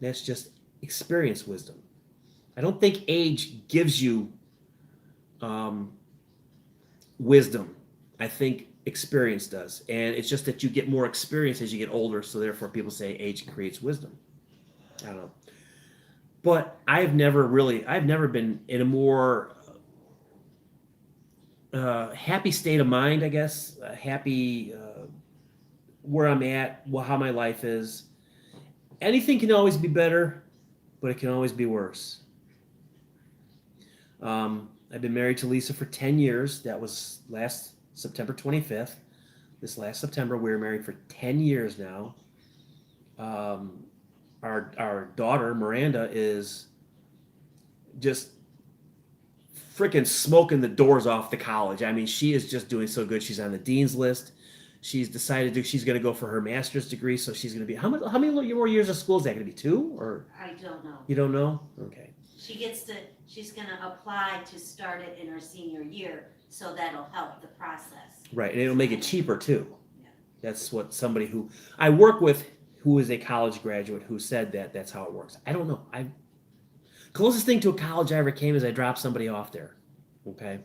That's just experience wisdom. I don't think age gives you wisdom. I think experience does, and it's just that you get more experience as you get older. So therefore, people say age creates wisdom. I don't know, but I've never been in a more happy state of mind. I guess happy where I'm at, how my life is. Anything can always be better, but it can always be worse. I've been married to Lisa for 10 years. That was last September 25th. This last September, we were married for 10 years now. Our daughter, Miranda, is just freaking smoking the doors off the college. I mean, she is just doing so good. She's on the dean's list. She's decided she's going to go for her master's degree. So she's going to be, how many more years of school is that going to be? 2 or? I don't know. You don't know? Okay. She's going to apply to start it in her senior year, so that'll help the process. Right, and it'll make it cheaper too. Yeah. That's what somebody who I work with, who is a college graduate, who said that's how it works. I don't know. Closest thing to a college I ever came is I dropped somebody off there. Okay,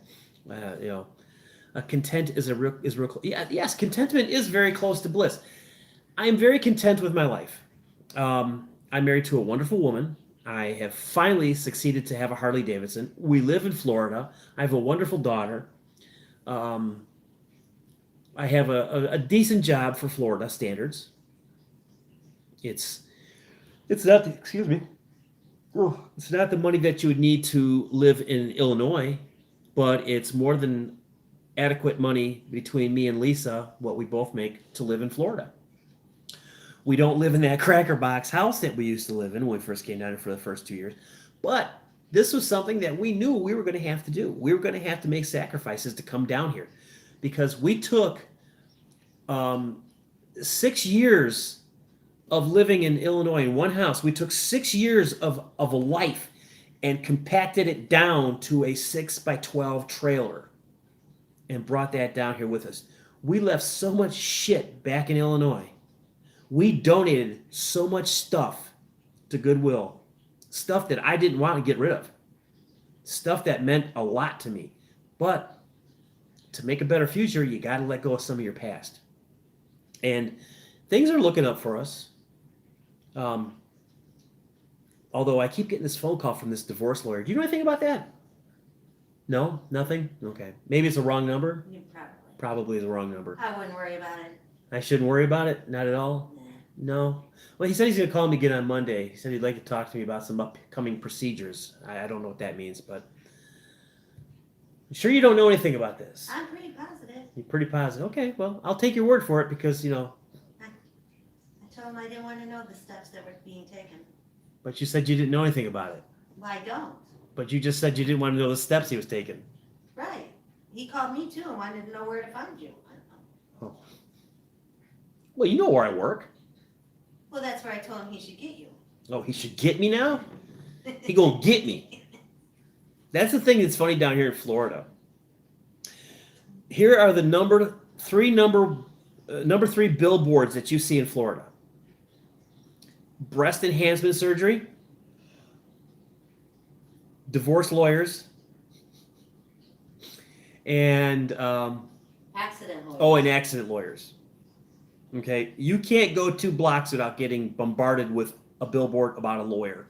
a content is real. Yes, contentment is very close to bliss. I am very content with my life. I'm married to a wonderful woman. I have finally succeeded to have a Harley Davidson. We live in Florida. I have a wonderful daughter. I have a decent job for Florida standards. It's not excuse me. It's not the money that you would need to live in Illinois, but it's more than adequate money between me and Lisa, what we both make, to live in Florida. We don't live in that cracker box house that we used to live in when we first came down here for the first 2 years. But this was something that we knew we were going to have to do. We were going to have to make sacrifices to come down here because we took 6 years of living in Illinois in one house. We took 6 years of a life and compacted it down to a 6x12 trailer and brought that down here with us. We left so much shit back in Illinois. We donated so much stuff to Goodwill, stuff that I didn't want to get rid of, stuff that meant a lot to me. But to make a better future, you got to let go of some of your past. And things are looking up for us. Although I keep getting this phone call from this divorce lawyer. Do you know anything about that? No? Nothing? Okay. Maybe it's a wrong number? Probably the wrong number. I wouldn't worry about it. I shouldn't worry about it? Not at all? No. Well, he said he's going to call me again on Monday. He said he'd like to talk to me about some upcoming procedures. I don't know what that means, but I'm sure you don't know anything about this. I'm pretty positive. You're pretty positive. Okay, well, I'll take your word for it because, I told him I didn't want to know the steps that were being taken. But you said you didn't know anything about it. Well, I don't. But you just said you didn't want to know the steps he was taking. Right. He called me too and wanted to know where to find you. Oh. Well, you know where I work. Well, that's where I told him he should get you. Oh, he should get me now? He gonna get me. That's the thing that's funny down here in Florida. Here are the number three billboards that you see in Florida. Breast enhancement surgery, divorce lawyers, and Accident lawyers. Oh, and accident lawyers. Okay, you can't go 2 blocks without getting bombarded with a billboard about a lawyer,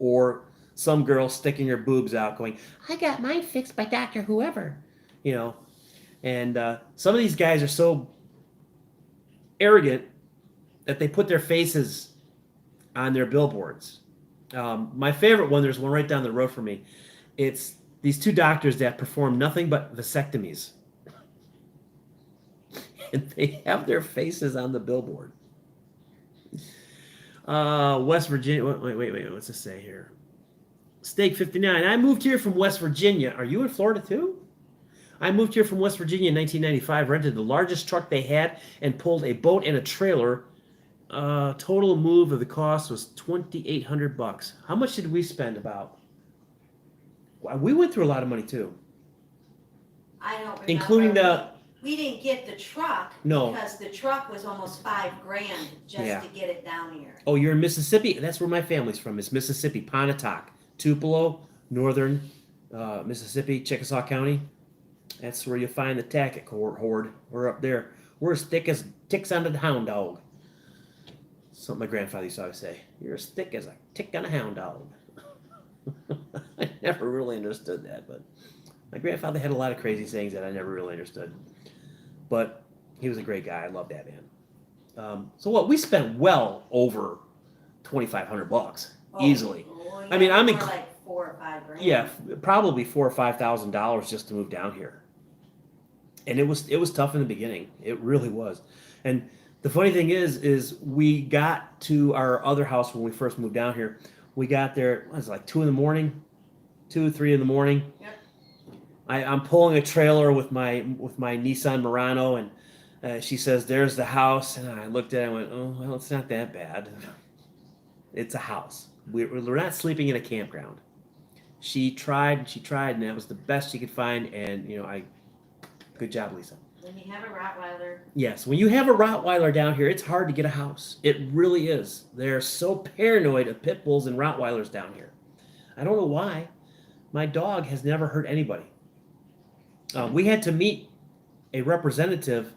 or some girl sticking her boobs out, going, "I got mine fixed by Dr. Whoever." you know. And some of these guys are so arrogant that they put their faces on their billboards. My favorite one, there's one right down the road from me. It's these two doctors that perform nothing but vasectomies. And they have their faces on the billboard. West Virginia. Wait. What's it say here? Steak 59. I moved here from West Virginia. Are you in Florida too? I moved here from West Virginia in 1995, rented the largest truck they had, and pulled a boat and a trailer. Total move of the cost was $2,800. How much did we spend about? We went through a lot of money too. I don't remember. Including the... We didn't get the truck. No. Because the truck was almost $5,000 just to get it down here. Oh, you're in Mississippi? That's where my family's from. It's Mississippi, Pontotoc, Tupelo, northern Mississippi, Chickasaw County. That's where you find the tacket horde. We're up there. We're as thick as ticks on a hound dog. Something my grandfather used to always say. You're as thick as a tick on a hound dog. I never really understood that, but my grandfather had a lot of crazy sayings that I never really understood. But he was a great guy. I love that man. So what? We spent well over $2,500 easily. Yeah, I mean, I'm more like $4,000 or $5,000. Yeah, probably $4,000 or $5,000 just to move down here. And it was tough in the beginning. It really was. And the funny thing is we got to our other house when we first moved down here. We got there, what was it, like 2 in the morning, 2, 3 in the morning. Yep. I'm pulling a trailer with my Nissan Murano, and she says, "There's the house." And I looked at it and went, "Oh, well, it's not that bad. It's a house. We're not sleeping in a campground." She tried, and that was the best she could find. And good job, Lisa. When you have a Rottweiler. Yes, when you have a Rottweiler down here, it's hard to get a house. It really is. They're so paranoid of pit bulls and Rottweilers down here. I don't know why. My dog has never hurt anybody. We had to meet a representative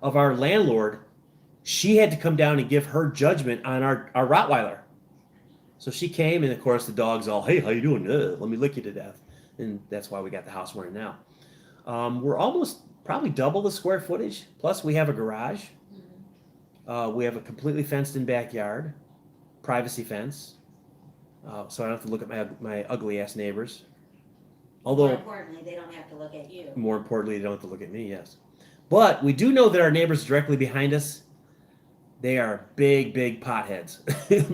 of our landlord. She had to come down and give her judgment on our Rottweiler. So she came, and of course the dog's all, "Hey, how you doing? Let me lick you to death." And that's why we got the house we're in now. We're almost probably double the square footage. Plus we have a garage. We have a completely fenced-in backyard, privacy fence. So I don't have to look at my ugly-ass neighbors. Although, more importantly, they don't have to look at you. More importantly, they don't have to look at me, yes. But we do know that our neighbors directly behind us, they are big, big potheads.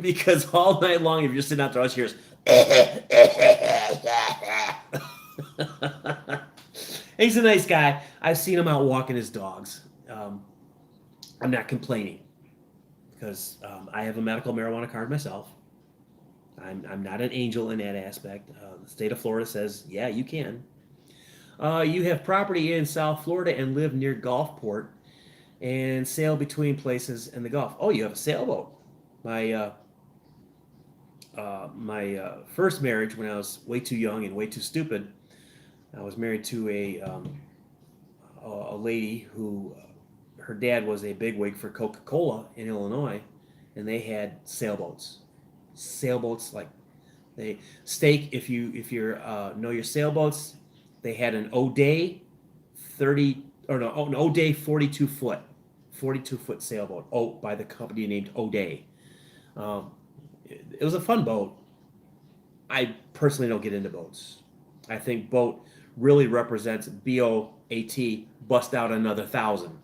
Because all night long, if you're sitting out there, all you hear is... He's a nice guy. I've seen him out walking his dogs. I'm not complaining because I have a medical marijuana card myself. I'm not an angel in that aspect. The state of Florida says, yeah, you can. You have property in South Florida and live near Gulfport and sail between places in the Gulf. Oh, you have a sailboat. My first marriage, when I was way too young and way too stupid, I was married to a lady who, her dad was a bigwig for Coca-Cola in Illinois, and they had sailboats. Sailboats, like they stake. If you know your sailboats, they had an O'Day 42 foot sailboat. By the company named O'Day. It was a fun boat. I personally don't get into boats. I think boat really represents BOAT, bust out another 1,000.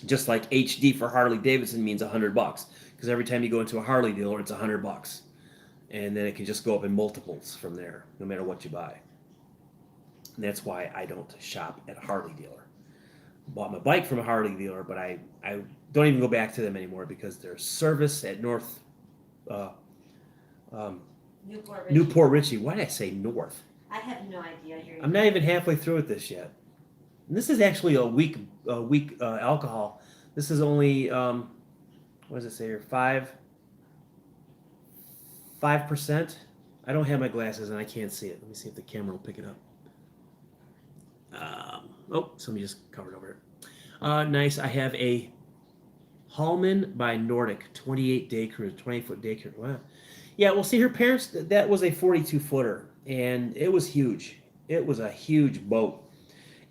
Just like HD for Harley Davidson means $100, because every time you go into a Harley dealer, it's $100, and then it can just go up in multiples from there, no matter what you buy. And that's why I don't shop at a Harley dealer. Bought my bike from a Harley dealer, but I don't even go back to them anymore because their service at Newport Richie. Why did I say North? I have no idea. I'm not even halfway through with this yet. And this is actually a weak alcohol. This is only what does it say here? 5%. I don't have my glasses and I can't see it. Let me see if the camera will pick it up. Somebody just covered over it. Nice. I have a Hallman by Nordic 28-day cruise, 20-foot day cruise. Wow. Yeah, well, see, her parents, that was a 42-footer, and it was huge. It was a huge boat.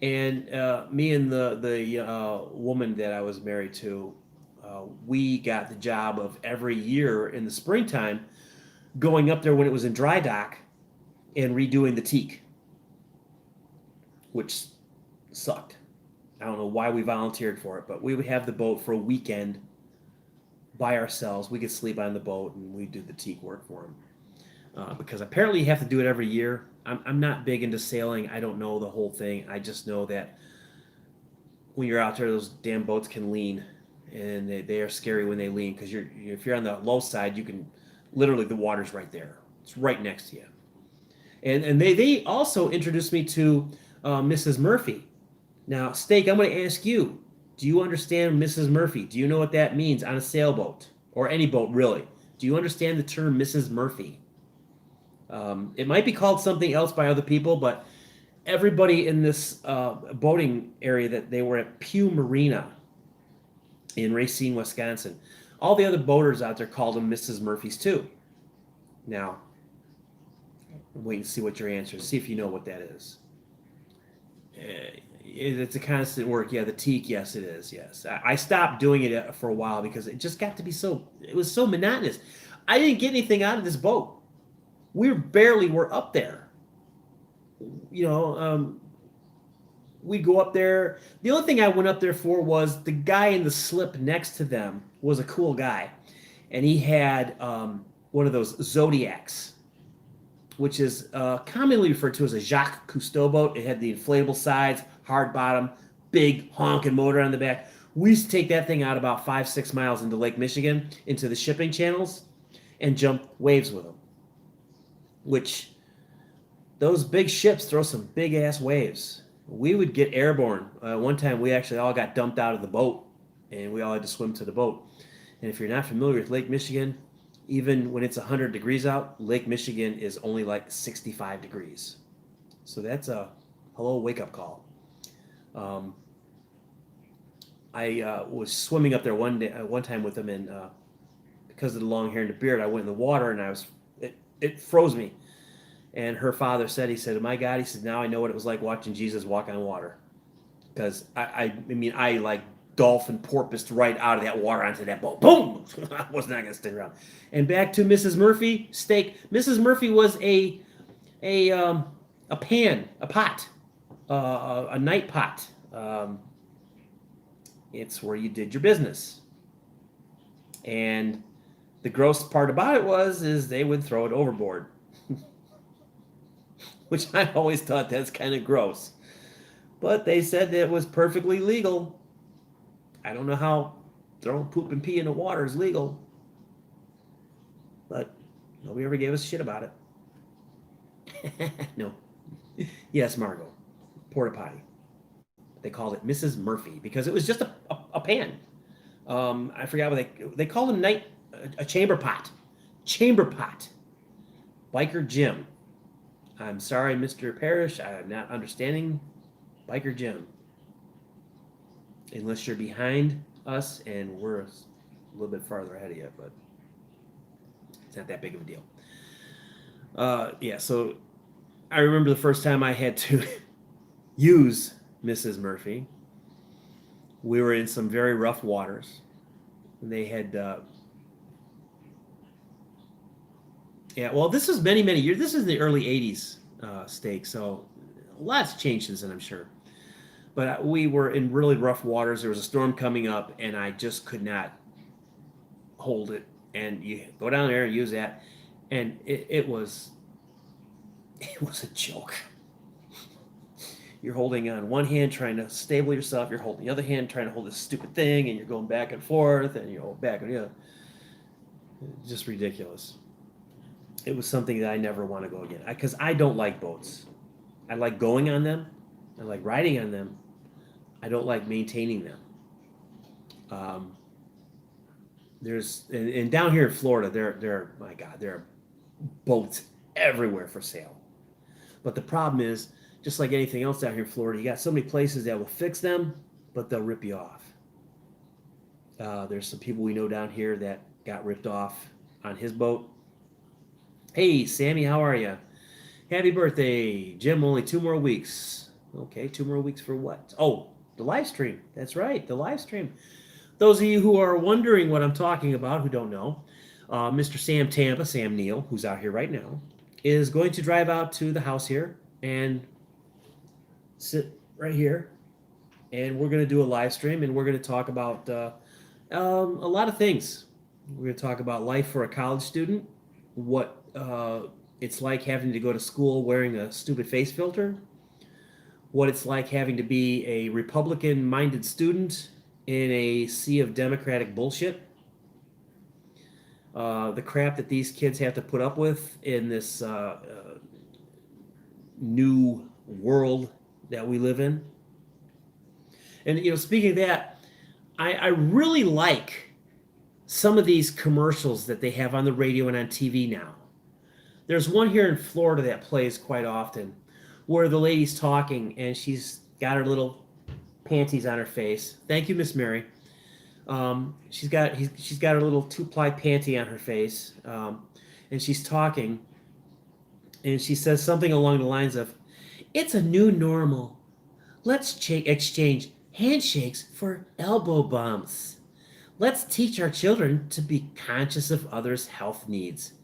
And me and the woman that I was married to, we got the job of every year in the springtime going up there when it was in dry dock and redoing the teak, which sucked. I don't know why we volunteered for it, but we would have the boat for a weekend by ourselves. We could sleep on the boat and we do the teak work for them. Because apparently you have to do it every year. I'm not big into sailing. I don't know the whole thing. I just know that when you're out there, those damn boats can lean, and they are scary when they lean because if you're on the low side, you can literally the water's right there. It's right next to you. And they also introduced me to Mrs. Murphy. Now, Steak, I'm going to ask you, do you understand Mrs. Murphy? Do you know what that means on a sailboat or any boat, really? Do you understand the term Mrs. Murphy? It might be called something else by other people, but everybody in this boating area that they were at Pew Marina in Racine, Wisconsin, all the other boaters out there called them Mrs. Murphys too. Now, wait and see what your answer is. See if you know what that is. It's a constant work. Yeah, the teak. Yes, it is. Yes, I stopped doing it for a while because it just got to be so. It was so monotonous. I didn't get anything out of this boat. We were up there. You know, we'd go up there. The only thing I went up there for was the guy in the slip next to them was a cool guy, and he had one of those Zodiacs, which is commonly referred to as a Jacques Cousteau boat. It had the inflatable sides, hard bottom, big honking motor on the back. We used to take that thing out about 5-6 miles into Lake Michigan, into the shipping channels, and jump waves with them. Which, those big ships throw some big ass waves. We would get airborne. One time we actually all got dumped out of the boat, and we all had to swim to the boat. And if you're not familiar with Lake Michigan, even when it's 100 degrees out, Lake Michigan is only like 65 degrees. So that's a hello wake-up call. I was swimming up there one time with him, and because of the long hair and the beard, I went in the water, and it froze me. And her father said, he said, my God, he said, now I know what it was like watching Jesus walk on water. Because I mean, I like dolphin porpoised right out of that water onto that boat. Boom! I was not going to stick around. And back to Mrs. Murphy, Steak. Mrs. Murphy was a pan, a pot, a night pot. It's where you did your business. And the gross part about it is they would throw it overboard. Which I always thought that's kind of gross. But they said that it was perfectly legal. I don't know how throwing poop and pee in the water is legal. But nobody ever gave us shit about it. No. Yes, Margot. Porta potty. They called it Mrs. Murphy because it was just a pan. I forgot what they called a chamber pot. Chamber pot. Biker Jim. I'm sorry, Mr. Parrish. I'm not understanding Biker Jim. Unless you're behind us and we're a little bit farther ahead of you, but it's not that big of a deal. Yeah, so I remember the first time I had to use Mrs. Murphy. We were in some very rough waters. And they had yeah, well, this was many, many years. This is the early 80s Steak, so a lot's changed since then, I'm sure. But we were in really rough waters. There was a storm coming up, and I just could not hold it. And you go down there and use that, and it was a joke. You're holding on one hand trying to stable yourself. You're holding the other hand trying to hold this stupid thing, and you're going back and forth, and you're back and just ridiculous. It was something that I never want to go again because I don't like boats. I like going on them. I like riding on them. I don't like maintaining them. There's and down here in Florida, there my God, there are boats everywhere for sale. But the problem is, just like anything else down here in Florida, you got so many places that will fix them, but they'll rip you off. There's some people we know down here that got ripped off on his boat. Hey, Sammy, how are you? Happy birthday, Jim. Only 2 more weeks. Okay, 2 more weeks for what? Oh, the live stream. That's right, the live stream. Those of you who are wondering what I'm talking about, who don't know, Mr. Sam Tampa, Sam Neal, who's out here right now, is going to drive out to the house here and sit right here, and we're going to do a live stream, and we're going to talk about a lot of things. We're going to talk about life for a college student, what it's like having to go to school wearing a stupid face filter, what it's like having to be a Republican-minded student in a sea of Democratic bullshit, the crap that these kids have to put up with in this new world that we live in. And speaking of that, I really like some of these commercials that they have on the radio and on TV now. There's one here in Florida that plays quite often, where the lady's talking and she's got her little panties on her face. Thank you, Miss Mary. She's got her little 2-ply panty on her face, and she's talking, and she says something along the lines of, "It's a new normal. Let's exchange handshakes for elbow bumps. Let's teach our children to be conscious of others' health needs."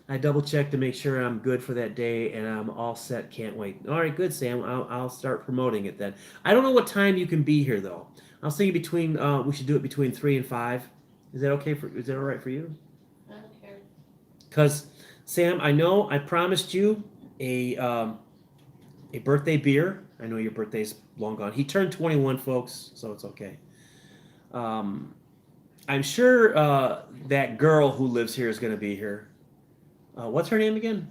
I double checked to make sure I'm good for that day, and I'm all set. Can't wait. All right, good, Sam. I'll start promoting it then. I don't know what time you can be here though. I was thinking between we should do it between 3 and 5. Is that okay is that all right for you? I don't care. Because Sam, I know I promised you a birthday beer. I know your birthday's long gone. He turned 21, folks, so it's okay. I'm sure that girl who lives here is going to be here. What's her name again?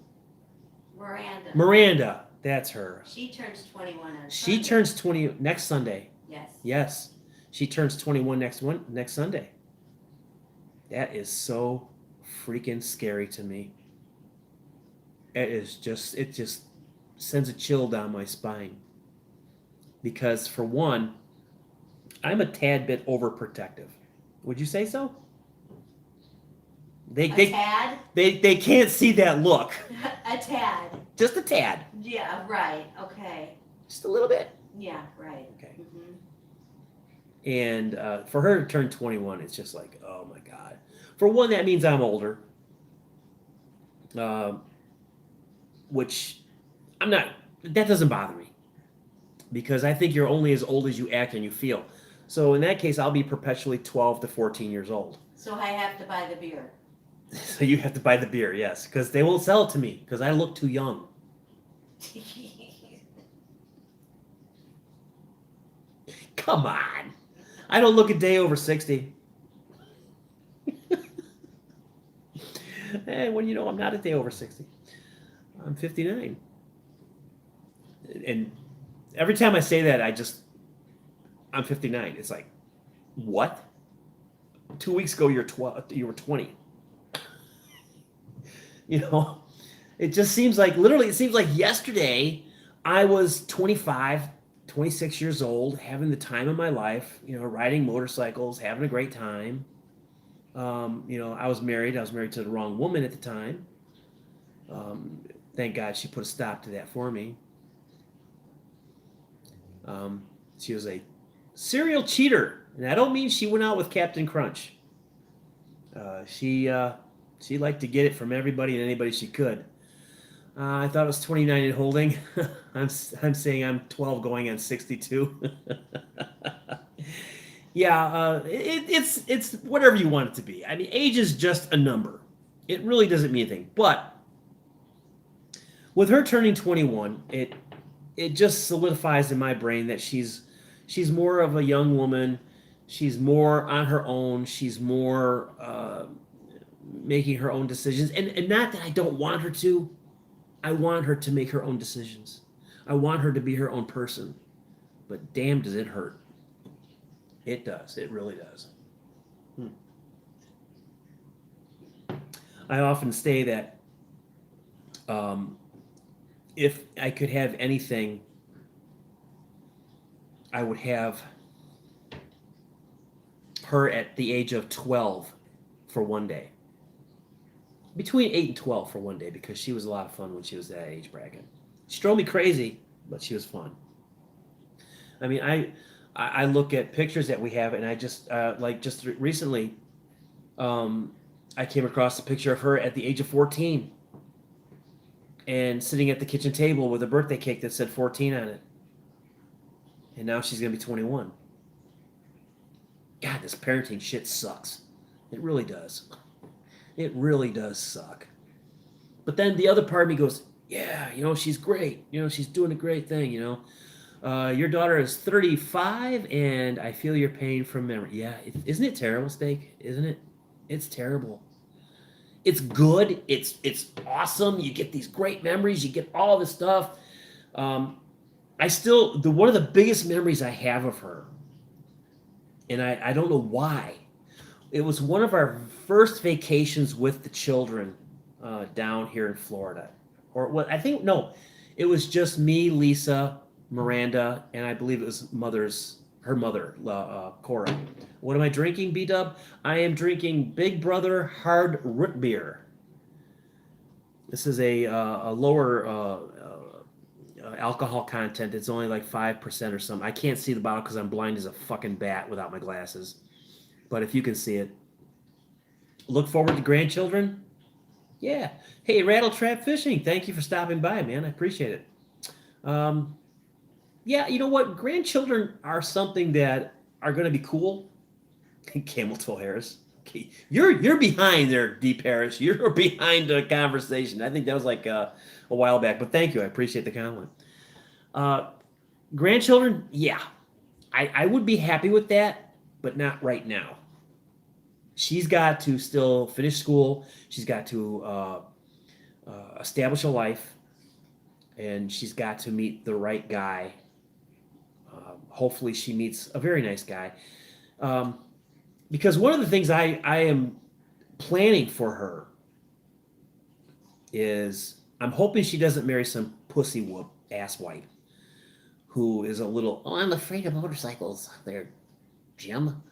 Miranda. Miranda. That's her. She turns 21 on She Sunday. turns 20 next Sunday. Yes. Yes. She turns 21 next Sunday. That is so freaking scary to me. It just sends a chill down my spine. Because for one, I'm a tad bit overprotective. Would you say so? A tad? They can't see that look. A tad. Just a tad. Yeah, right. Okay. Just a little bit. Yeah, right. Okay. Mm-hmm. And for her to turn 21, it's just like, oh my God. For one, that means I'm older. Which I'm not, that doesn't bother me. Because I think you're only as old as you act and you feel. So in that case, I'll be perpetually 12 to 14 years old. So I have to buy the beer. So you have to buy the beer, yes. Because they won't sell it to me because I look too young. Come on. I don't look a day over 60. And when you know I'm not a day over 60. I'm 59. And every time I say that, I'm 59. It's like, what? 2 weeks ago, you were 20. It just seems like, literally, it seems like yesterday I was 25, 26 years old, having the time of my life, riding motorcycles, having a great time. I was married. I was married to the wrong woman at the time. Thank God she put a stop to that for me. She was a serial cheater, and I don't mean she went out with Captain Crunch. She liked to get it from everybody and anybody she could. I thought it was 29 and holding. I'm saying I'm 12 going on 62. Yeah, it's whatever you want it to be. I mean, age is just a number. It really doesn't mean anything. But with her turning 21, it just solidifies in my brain that she's more of a young woman. She's more on her own. She's more making her own decisions. And not that I don't want her to. I want her to make her own decisions. I want her to be her own person. But damn, does it hurt. It does. It really does. I often say that if I could have anything, I would have her at the age of 12 for one day. Between 8 and 12 for one day, because she was a lot of fun when she was that age bracket. She drove me crazy, but she was fun. I mean, I look at pictures that we have, and I just like just recently, I came across a picture of her at the age of 14, and sitting at the kitchen table with a birthday cake that said 14 on it, and now she's gonna be 21. God, this parenting shit sucks. It really does. It really does suck. But then the other part of me goes, yeah, she's great. She's doing a great thing. Your daughter is 35, and I feel your pain from memory. Yeah, isn't it terrible, Steak? Isn't it? It's terrible. It's good. It's awesome. You get these great memories. You get all this stuff. One of the biggest memories I have of her, and I don't know why. It was one of our first vacations with the children down here in Florida. Or what? I think, no, it was just me, Lisa, Miranda, and I believe it was her mother, Cora. What am I drinking, B-Dub? I am drinking Big Brother Hard Root Beer. This is a lower alcohol content. It's only like 5% or something. I can't see the bottle because I'm blind as a fucking bat without my glasses. But if you can see it. Look forward to grandchildren? Yeah. Hey, Rattle Trap Fishing, thank you for stopping by, man. I appreciate it. Yeah, you know what? Grandchildren are something that are going to be cool. Camel Toe Harris. Okay. You're behind there, Deep Harris. You're behind the conversation. I think that was like a while back, but thank you. I appreciate the compliment. Grandchildren, yeah. I would be happy with that, but not right now. She's got to still finish school. She's got to establish a life, and she's got to meet the right guy. Hopefully she meets a very nice guy. Because one of the things I am planning for her is I'm hoping she doesn't marry some pussy whoop asswipe who is a little, oh, I'm afraid of motorcycles there, Jim.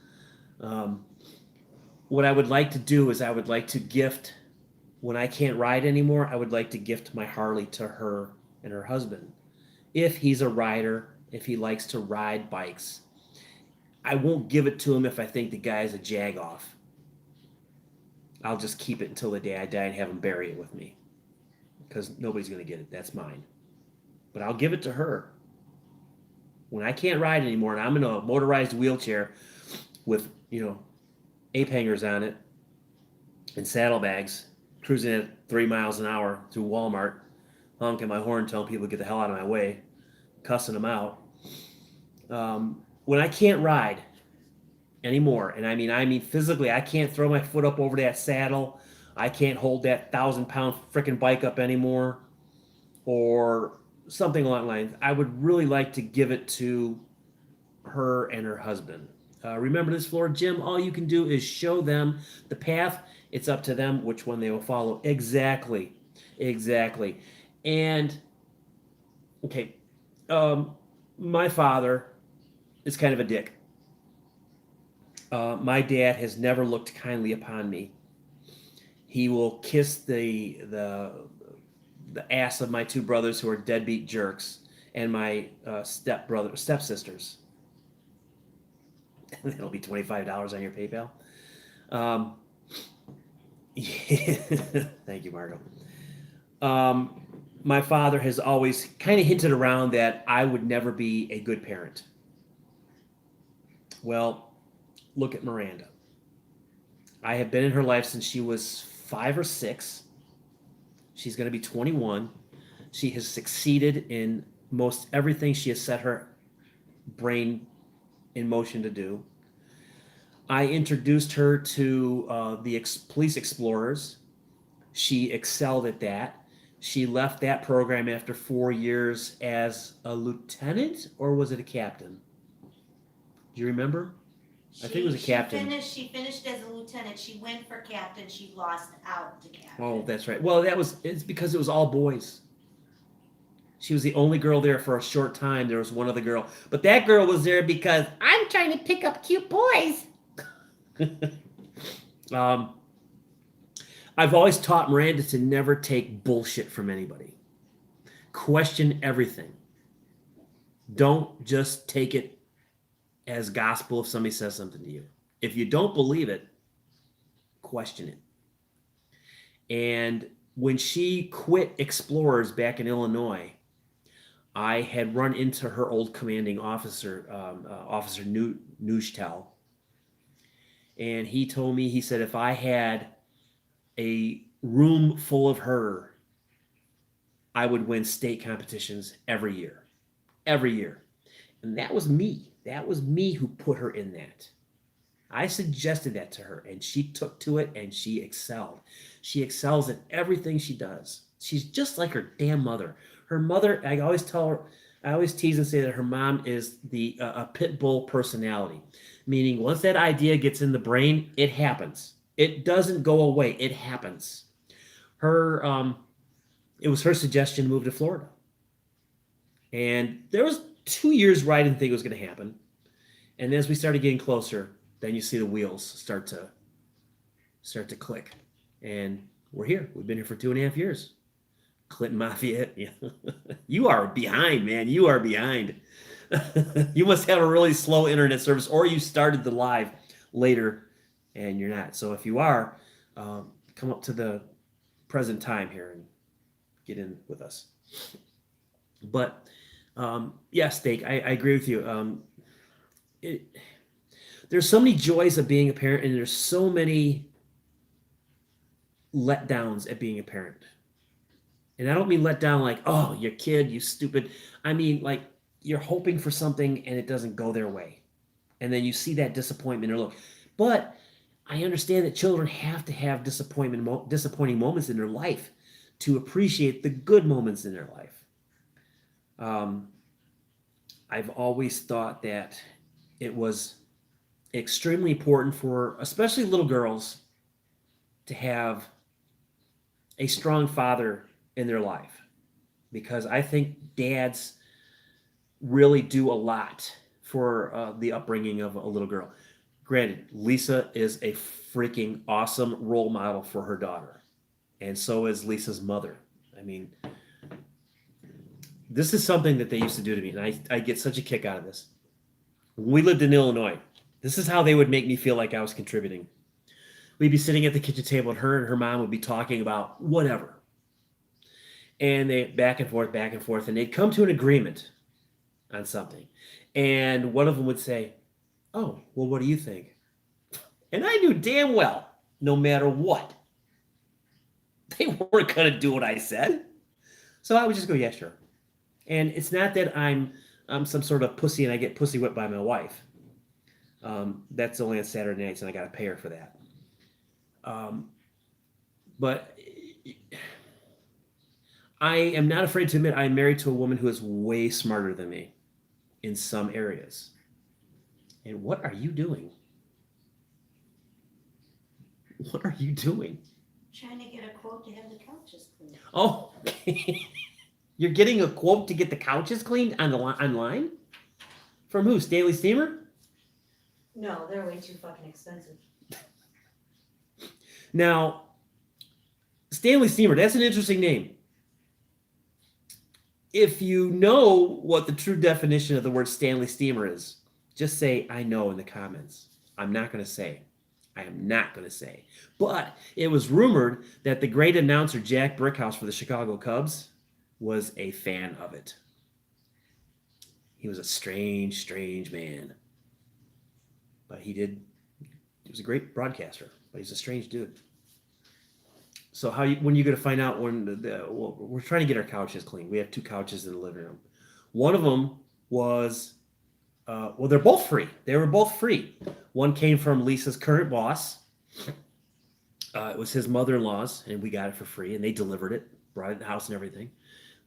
What I would like to do is I would like to gift, when I can't ride anymore, I would like to gift my Harley to her and her husband. If he's a rider, if he likes to ride bikes. I won't give it to him if I think the guy's a jag-off. I'll just keep it until the day I die and have him bury it with me. Because nobody's going to get it. That's mine. But I'll give it to her. When I can't ride anymore and I'm in a motorized wheelchair with, ape hangers on it and saddlebags, cruising at 3 miles an hour through Walmart, honking my horn, telling people to get the hell out of my way, cussing them out. When I can't ride anymore, and I mean physically, I can't throw my foot up over that saddle, I can't hold that 1,000-pound freaking bike up anymore, or something along the lines, I would really like to give it to her and her husband. Remember this, Florida Jim, all you can do is show them the path. It's up to them which one they will follow. Exactly. And, okay, my father is kind of a dick. My dad has never looked kindly upon me. He will kiss the ass of my two brothers who are deadbeat jerks and my stepsisters. That'll be $25 on your PayPal. Yeah. Thank you, Margo. My father has always kind of hinted around that I would never be a good parent. Well, look at Miranda. I have been in her life since she was 5 or 6. She's going to be 21. She has succeeded in most everything she has set her brain in motion to do. I introduced her to the police explorers. She excelled at that. She left that program after 4 years as a lieutenant, or was it a captain? Do you remember? I think it was a captain. She finished as a lieutenant. She went for captain. She lost out to captain. Oh, that's right. Well, it's because it was all boys. She was the only girl there for a short time. There was one other girl. But that girl was there because I'm trying to pick up cute boys. I've always taught Miranda to never take bullshit from anybody. Question everything. Don't just take it as gospel if somebody says something to you. If you don't believe it, question it. And when she quit Explorers back in Illinois, I had run into her old commanding officer, Officer Neuchtel, and he told me, he said, if I had a room full of her, I would win state competitions every year. Every year. And that was me. That was me who put her in that. I suggested that to her, and she took to it, and she excelled. She excels at everything she does. She's just like her damn mother. Her mother, I always tell her, I always tease and say that her mom is a pit bull personality, meaning once that idea gets in the brain, it happens. It doesn't go away. It happens. Her, it was her suggestion to move to Florida, and there was 2 years where I didn't think it was going to happen, and as we started getting closer, then you see the wheels start to click, and we're here. We've been here for 2.5 years. Clinton Mafia, yeah. You are behind, man. You are behind. You must have a really slow internet service, or you started the live later, and you're not. So if you are, come up to the present time here and get in with us. But yeah, Steak, I agree with you. There's so many joys of being a parent, and there's so many letdowns at being a parent. And I don't mean let down like, oh, your kid, you stupid. I mean, like, you're hoping for something and it doesn't go their way. And then you see that disappointment or look. But I understand that children have to have disappointing moments in their life to appreciate the good moments in their life. I've always thought that it was extremely important for especially little girls to have a strong father in their life, because I think dads really do a lot for the upbringing of a little girl. Granted, Lisa is a freaking awesome role model for her daughter, and so is Lisa's mother. I mean, this is something that they used to do to me, and I get such a kick out of this. When we lived in Illinois, this is how they would make me feel like I was contributing. We'd be sitting at the kitchen table, and her mom would be talking about whatever. And they back and forth, and they'd come to an agreement on something. And one of them would say, oh, well, what do you think? And I knew damn well, no matter what, they weren't going to do what I said. So I would just go, yeah, sure. And it's not that I'm some sort of pussy and I get pussy whipped by my wife. That's only on Saturday nights, and I got to pay her for that. But I am not afraid to admit I'm married to a woman who is way smarter than me in some areas. And what are you doing? What are you doing? Trying to get a quote to have the couches cleaned. Oh, okay. You're getting a quote to get the couches cleaned online? From who? Stanley Steamer? No, they're way too fucking expensive. Now, Stanley Steamer, that's an interesting name. If you know what the true definition of the word Stanley Steamer is, just say, I know in the comments. I'm not going to say. I am not going to say. But it was rumored that the great announcer Jack Brickhouse for the Chicago Cubs was a fan of it. He was a strange, strange man. But he was a great broadcaster, but he's a strange dude. So when are you going to find out when we're trying to get our couches cleaned? We have 2 couches in the living room. One of them was, they're both free. They were both free. One came from Lisa's current boss. It was his mother-in-law's, and we got it for free, and they delivered it, brought it in the house and everything.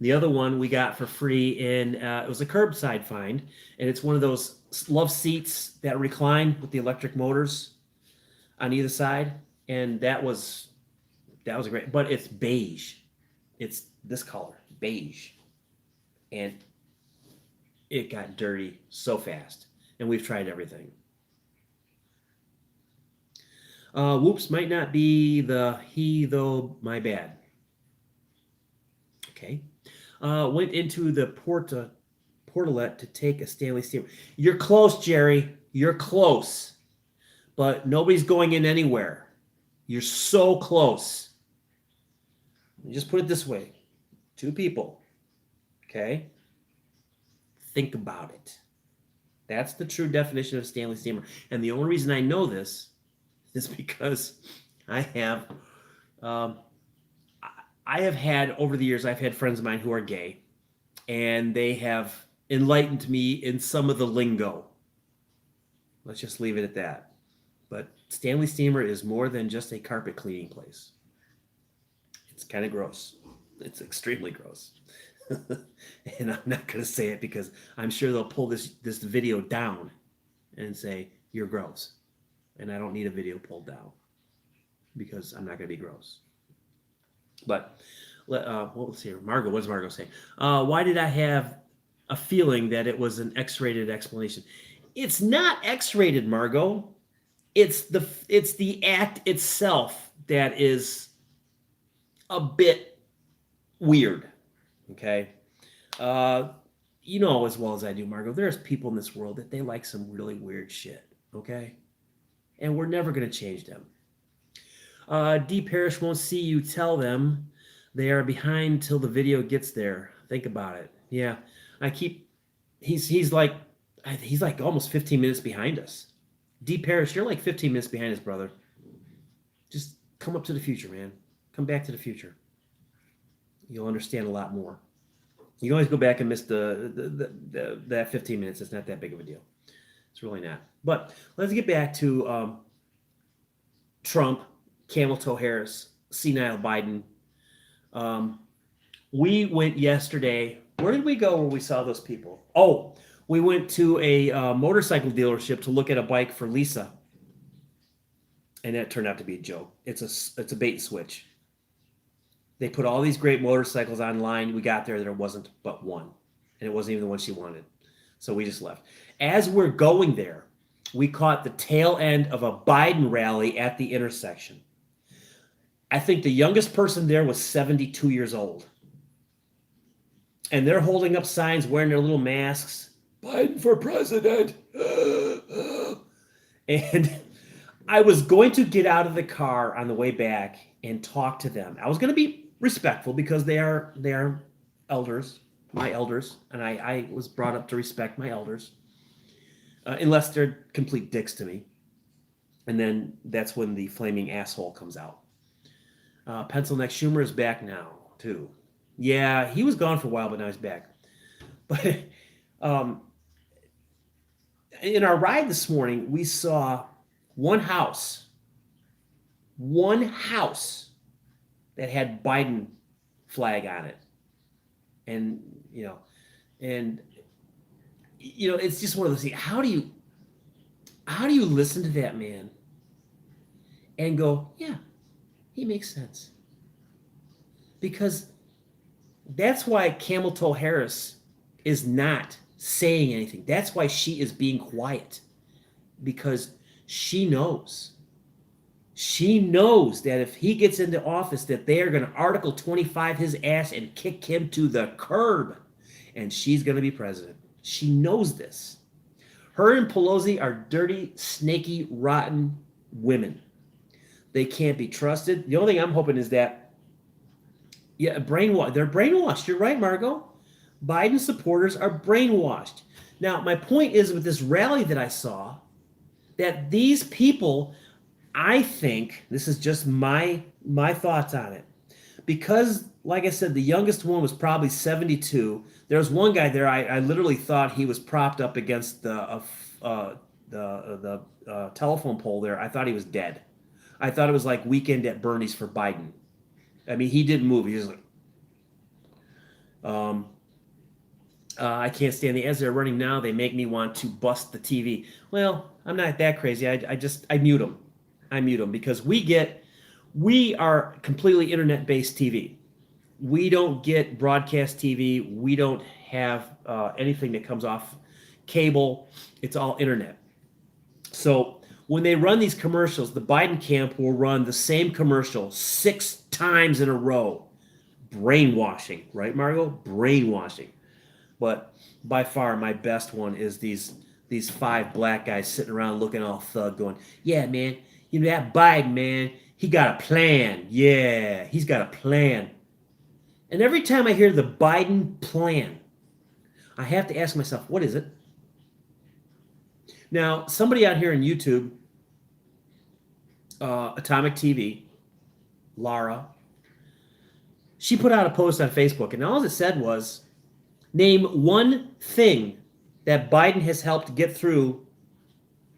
The other one we got for free, and it was a curbside find, and it's one of those love seats that recline with the electric motors on either side, and that was a great, but it's beige. It's this color, beige. And it got dirty so fast. And we've tried everything. Whoops might not be the he, though, my bad. Okay. went into the portalet to take a Stanley steamer. You're close, Jerry. You're close. But nobody's going in anywhere. You're so close. Just put it this way. 2 people. Okay? Think about it. That's the true definition of Stanley steamer. And the only reason I know this is because I have had over the years, I've had friends of mine who are gay, and they have enlightened me in some of the lingo. Let's just leave it at that. But Stanley Steamer is more than just a carpet cleaning place. It's kind of gross. It's extremely gross. And I'm not going to say it because I'm sure they'll pull this video down and say, you're gross. And I don't need a video pulled down because I'm not going to be gross. But let's see. Margot, what does Margot say? Why did I have a feeling that it was an X-rated explanation? It's not X-rated, Margot. It's the act itself that is a bit weird. Okay. You know as well as I do, Margot, there's people in this world that they like some really weird shit. Okay. And we're never going to change them. D. Parrish won't see you tell them they are behind till the video gets there. Think about it. Yeah. He's like almost 15 minutes behind us. D. Parrish, you're like 15 minutes behind us, brother. Just come up to the future, man. Come back to the future. You'll understand a lot more. You can always go back and miss that 15 minutes. It's not that big of a deal. It's really not. But let's get back to Trump, Camel Toe Harris, senile Biden. We went yesterday. Where did we go where we saw those people? Oh, we went to a motorcycle dealership to look at a bike for Lisa. And that turned out to be a joke. It's a bait and switch. They put all these great motorcycles online. We got there wasn't but one. And it wasn't even the one she wanted. So we just left. As we're going there, we caught the tail end of a Biden rally at the intersection. I think the youngest person there was 72 years old. And they're holding up signs, wearing their little masks. Biden for president. And I was going to get out of the car on the way back and talk to them. I was going to be respectful because they are elders, my elders, and I was brought up to respect my elders, unless they're complete dicks to me. And then that's when the flaming asshole comes out. Pencil Neck Schumer is back now, too. Yeah, he was gone for a while, but now he's back. But in our ride this morning, we saw one house that had Biden flag on it. And, it's just one of those things. How do you listen to that man and go, yeah, he makes sense? Because that's why Camel Toe Harris is not saying anything. That's why she is being quiet. Because she knows. She knows that if he gets into office, that they are going to Article 25 his ass and kick him to the curb. And she's going to be president. She knows this. Her and Pelosi are dirty, snaky, rotten women. They can't be trusted. The only thing I'm hoping is that, they're brainwashed. You're right, Margot. Biden supporters are brainwashed. Now, my point is with this rally that I saw, that these people, I think, this is just my thoughts on it, because, like I said, the youngest one was probably 72. There was one guy there, I literally thought he was propped up against the telephone pole there. I thought he was dead. I thought it was like Weekend at Bernie's for Biden. I mean, he didn't move. He was like, I can't stand the ads they're running now. They make me want to bust the TV. Well, I'm not that crazy. I mute them. I mute them because we are completely internet-based TV. We don't get broadcast TV. We don't have anything that comes off cable. It's all internet. So when they run these commercials, the Biden camp will run the same commercial 6 times in a row. brainwashing, right, Margot? Brainwashing. But by far, my best one is these 5 black guys sitting around looking all thug, going, "Yeah, man, you know that Biden, man, he got a plan. Yeah, he's got a plan." And every time I hear the Biden plan, I have to ask myself, what is it? Now, somebody out here on YouTube, Atomic TV, Lara, she put out a post on Facebook, and all it said was, name one thing that Biden has helped get through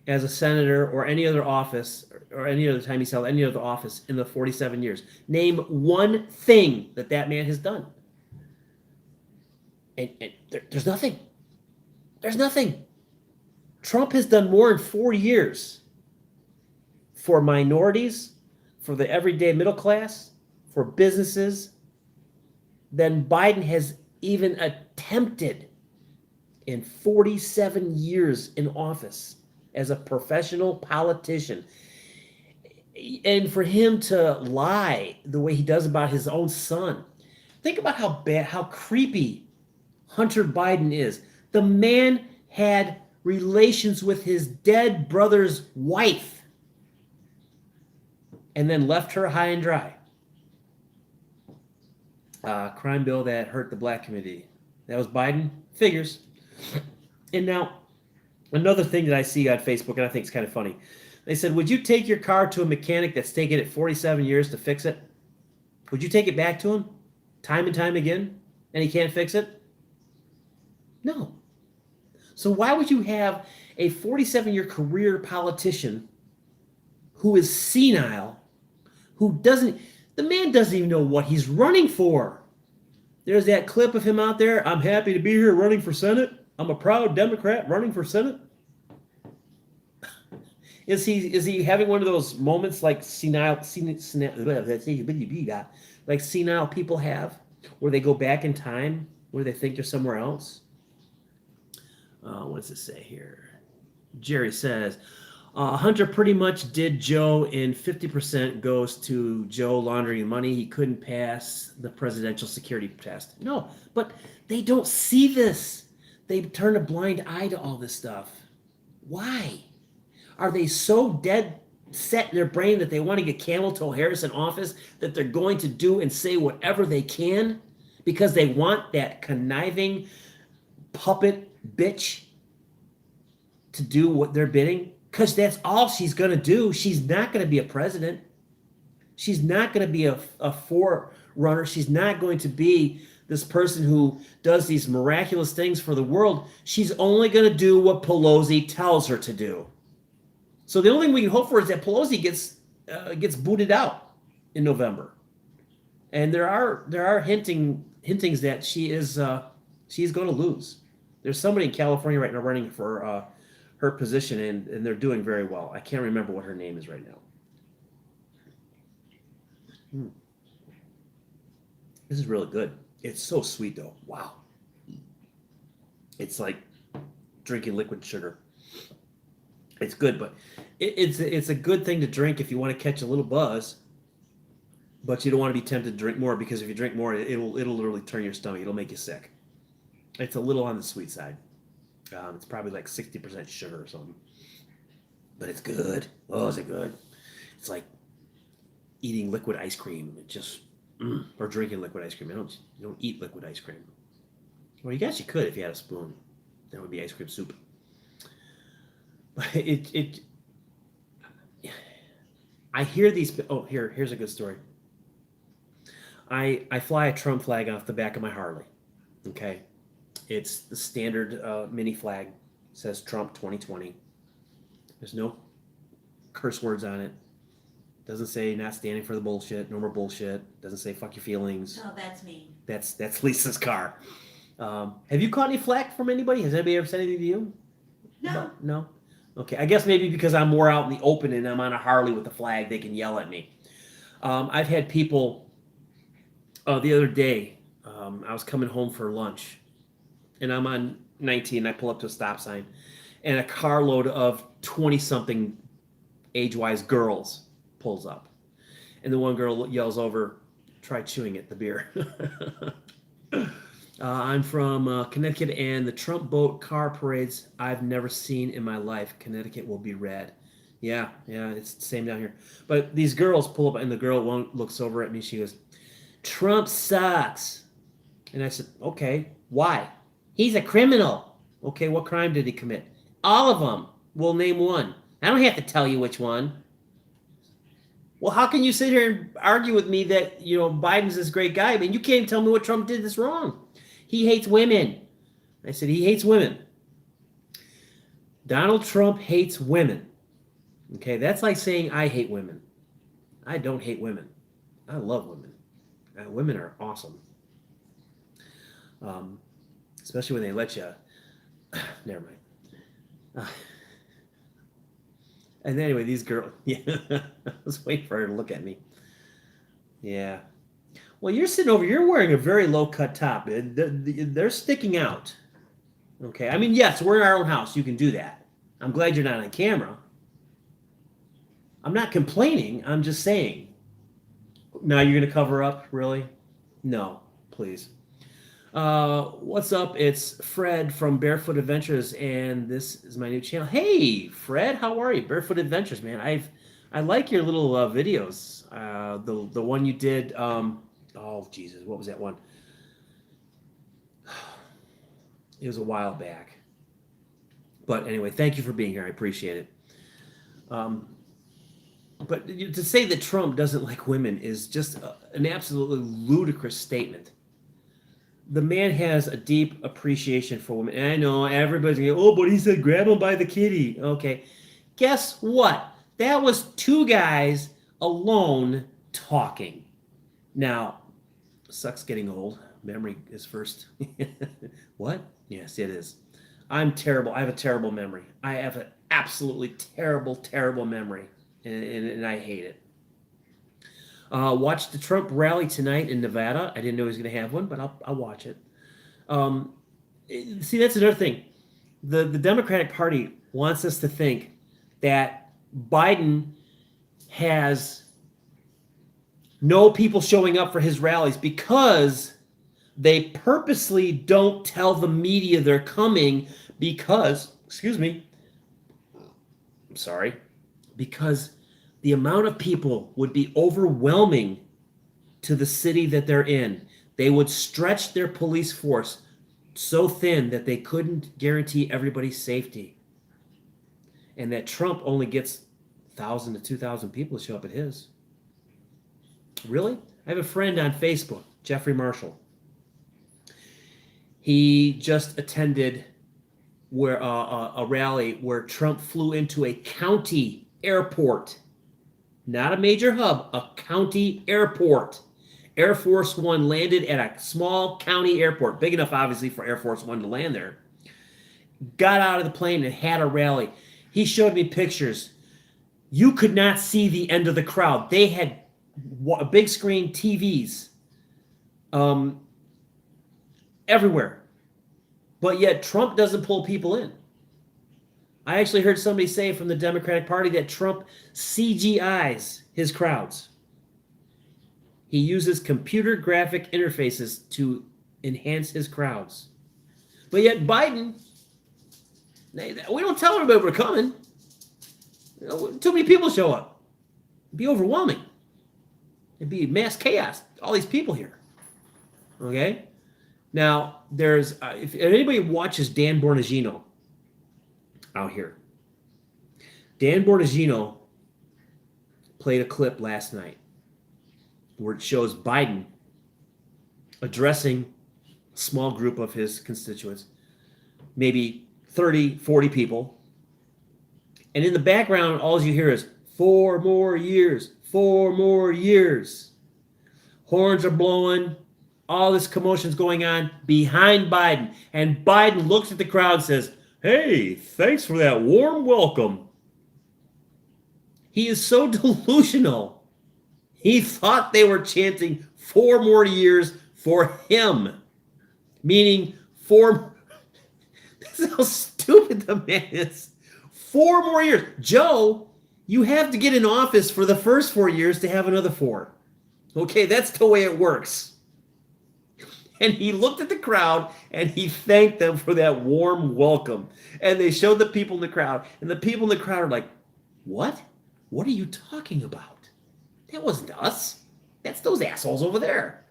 as a senator or any other office or any other time he's held any other office in the 47 years. Name one thing that that man has done. And there's nothing. There's nothing. Trump has done more in 4 years for minorities, for the everyday middle class, for businesses, than Biden has even attempted in 47 years in office as a professional politician. And for him to lie the way he does about his own son, think about how bad, how creepy Hunter Biden is. The man had relations with his dead brother's wife and then left her high and dry. Crime bill that hurt the black community. That was Biden. Figures. And now, another thing that I see on Facebook, and I think it's kind of funny. They said, would you take your car to a mechanic that's taken it 47 years to fix it? Would you take it back to him time and time again, and he can't fix it? No. So why would you have a 47-year career politician who is senile, who doesn't, the man doesn't even know what he's running for? There's that clip of him out there. I'm happy to be here running for Senate. I'm a proud Democrat running for Senate. Is he having one of those moments like senile people have, where they go back in time, where they think they're somewhere else? What does it say here? Jerry says, Hunter pretty much did Joe in 50% goes to Joe laundering money. He couldn't pass the presidential security test. No, but they don't see this. They turn a blind eye to all this stuff. Why? Are they so dead set in their brain that they want to get Camel Toe Harris in office that they're going to do and say whatever they can because they want that conniving puppet bitch to do what they're bidding? Because that's all she's going to do. She's not going to be a president. She's not going to be a forerunner. She's not going to be this person who does these miraculous things for the world. She's only going to do what Pelosi tells her to do. So the only thing we can hope for is that Pelosi gets booted out in November. And there are hintings that she's going to lose. There's somebody in California right now running for her position, and they're doing very well. I can't remember what her name is right now. This is really good. It's so sweet, though. Wow. It's like drinking liquid sugar. It's good, but it's a good thing to drink if you want to catch a little buzz, but you don't want to be tempted to drink more, because if you drink more, it'll literally turn your stomach. It'll make you sick. It's a little on the sweet side. It's probably like 60% sugar or something, but it's good. Oh, is it good? It's like eating liquid ice cream. It just or drinking liquid ice cream. You don't eat liquid ice cream. Well, you guess you could if you had a spoon. That would be ice cream soup. But I hear these. Oh, here's a good story. I fly a Trump flag off the back of my Harley. Okay, it's the standard mini flag. It says Trump 2020. There's no curse words on it. Doesn't say not standing for the bullshit. No more bullshit. Doesn't say fuck your feelings. No, that's me. That's Lisa's car. Have you caught any flack from anybody? Has anybody ever said anything to you? No. No? Okay, I guess maybe because I'm more out in the open and I'm on a Harley with a flag, they can yell at me. I've had people, the other day, I was coming home for lunch, and I'm on 19, I pull up to a stop sign, and a carload of 20-something age-wise girls pulls up. And the one girl yells over, try chewing it, the beer. I'm from Connecticut, and the Trump boat car parades I've never seen in my life. Connecticut will be red. Yeah, it's the same down here. But these girls pull up, and the girl looks over at me. She goes, Trump sucks. And I said, okay, why? He's a criminal. Okay, what crime did he commit? All of them. We'll name one. I don't have to tell you which one. Well, how can you sit here and argue with me that, Biden's this great guy? I mean, you can't tell me what Trump did that's wrong. He hates women. I said, he hates women. Donald Trump hates women. Okay, that's like saying I hate women. I don't hate women. I love women. Women are awesome. Especially when they let you. Never mind. And anyway, these girls. Yeah, I was waiting for her to look at me. Yeah. Well, you're sitting over. You're wearing a very low-cut top. They're sticking out. Okay. I mean, yes, we're in our own house. You can do that. I'm glad you're not on camera. I'm not complaining. I'm just saying. Now you're going to cover up? Really? No, please. What's up? It's Fred from Barefoot Adventures, and this is my new channel. Hey, Fred, how are you? Barefoot Adventures, man. I like your little videos. The one you did. Oh Jesus, what was that one? It was a while back. But anyway, thank you for being here. I appreciate it. But to say that Trump doesn't like women is just an absolutely ludicrous statement. The man has a deep appreciation for women. And I know everybody's going, oh, but he said grab him by the kitty. Okay. Guess what? That was two guys alone talking. Now, sucks getting old. Memory is first. What? Yes, it is. I'm terrible. I have a terrible memory. I have an absolutely terrible, terrible memory. And I hate it. Watched the Trump rally tonight in Nevada. I didn't know he was going to have one, but I'll watch it. See, that's another thing. The Democratic Party wants us to think that Biden has no people showing up for his rallies because they purposely don't tell the media they're coming because, because the amount of people would be overwhelming to the city that they're in. They would stretch their police force so thin that they couldn't guarantee everybody's safety. And that Trump only gets 1,000 to 2,000 people to show up at his. Really? I have a friend on Facebook, Jeffrey Marshall. He just attended a rally where Trump flew into a county airport. Not a major hub, a county airport. Air Force One landed at a small county airport, big enough, obviously, for Air Force One to land there. Got out of the plane and had a rally. He showed me pictures. You could not see the end of the crowd. They had big screen TVs everywhere. But yet Trump doesn't pull people in. I actually heard somebody say from the Democratic Party that Trump CGIs his crowds. He uses computer graphic interfaces to enhance his crowds. But yet Biden, we don't tell everybody we're coming. Too many people show up. It'd be overwhelming. It'd be mass chaos. All these people here. Okay? Now, there's, if anybody watches Dan Bernardino out here, Dan Bernardino played a clip last night where it shows Biden addressing a small group of his constituents, maybe 30, 40 people. And in the background, all you hear is 4 more years, 4 more years. Horns are blowing. All this commotion's going on behind Biden. And Biden looks at the crowd and says, hey, thanks for that warm welcome. He is so delusional. He thought they were chanting 4 more years for him. Meaning 4. This is how stupid the man is. 4 more years. Joe, you have to get in office for the first 4 years to have another 4. Okay, that's the way it works. And he looked at the crowd and he thanked them for that warm welcome. And they showed the people in the crowd, and the people in the crowd are like, "What? What are you talking about? That wasn't us. That's those assholes over there."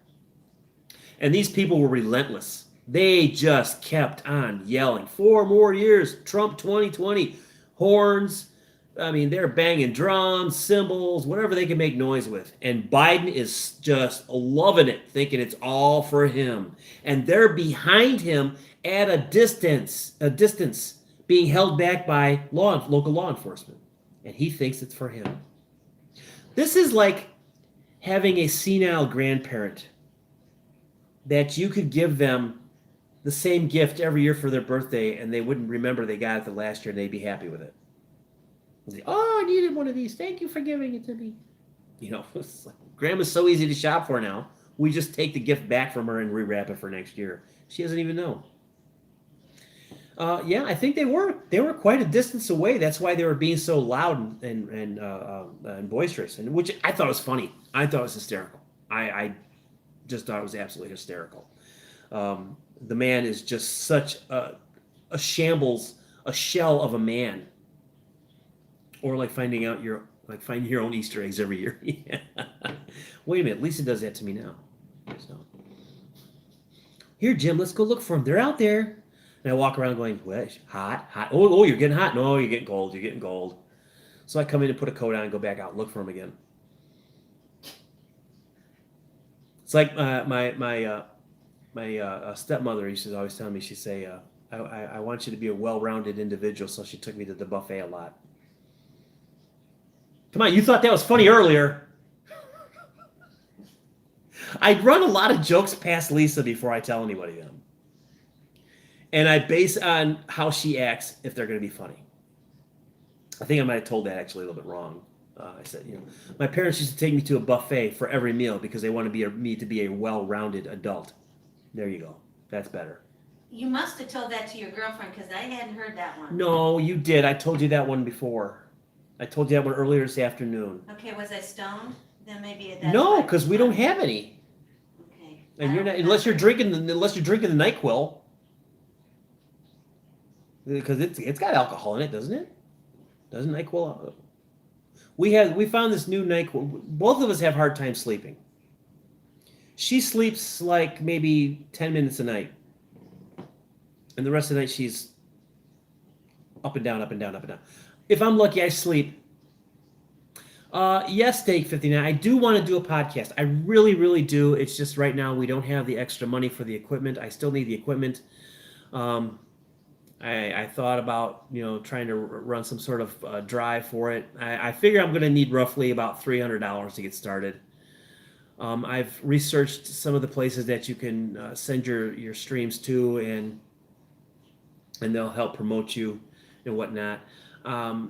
And these people were relentless. They just kept on yelling. 4 more years, Trump 2020, horns. I mean, they're banging drums, cymbals, whatever they can make noise with. And Biden is just loving it, thinking it's all for him. And they're behind him at a distance, being held back by local law enforcement. And he thinks it's for him. This is like having a senile grandparent that you could give them the same gift every year for their birthday, and they wouldn't remember they got it the last year, and they'd be happy with it. Oh, I needed one of these. Thank you for giving it to me. You know, Grandma's so easy to shop for now. We just take the gift back from her and rewrap it for next year. She doesn't even know. Yeah, I think they were. They were quite a distance away. That's why they were being so loud and boisterous, and which I thought was funny. I thought it was hysterical. I just thought it was absolutely hysterical. The man is just such a shambles, a shell of a man. Or like finding your own Easter eggs every year. Yeah. Wait a minute, Lisa does that to me now. So, here, Jim, let's go look for them. They're out there. And I walk around going, what? Hot, hot. Oh, you're getting hot. No, you're getting cold. You're getting cold. So I come in and put a coat on and go back out and look for them again. It's like my stepmother used to always tell me. She'd say, I want you to be a well-rounded individual. So she took me to the buffet a lot. Come on, you thought that was funny earlier. I run a lot of jokes past Lisa before I tell anybody them. And I base on how she acts if they're going to be funny. I think I might have told that actually a little bit wrong. I said, my parents used to take me to a buffet for every meal because they wanted me to be a well-rounded adult. There you go. That's better. You must have told that to your girlfriend because I hadn't heard that one. No, you did. I told you that one before. I told you that one earlier this afternoon. Okay, was I stoned? Then maybe that's No, because we don't have any. Okay. And you're not unless you're drinking the NyQuil. Because it's got alcohol in it, doesn't it? Doesn't NyQuil? We found this new NyQuil. Both of us have hard time sleeping. She sleeps like maybe 10 minutes a night. And the rest of the night she's up and down, up and down, up and down. If I'm lucky, I sleep. Yes, Steak 59. I do want to do a podcast. I really, really do. It's just right now we don't have the extra money for the equipment. I still need the equipment. I thought about trying to run some sort of drive for it. I figure I'm going to need roughly about $300 to get started. I've researched some of the places that you can send your streams to, and they'll help promote you and whatnot. I've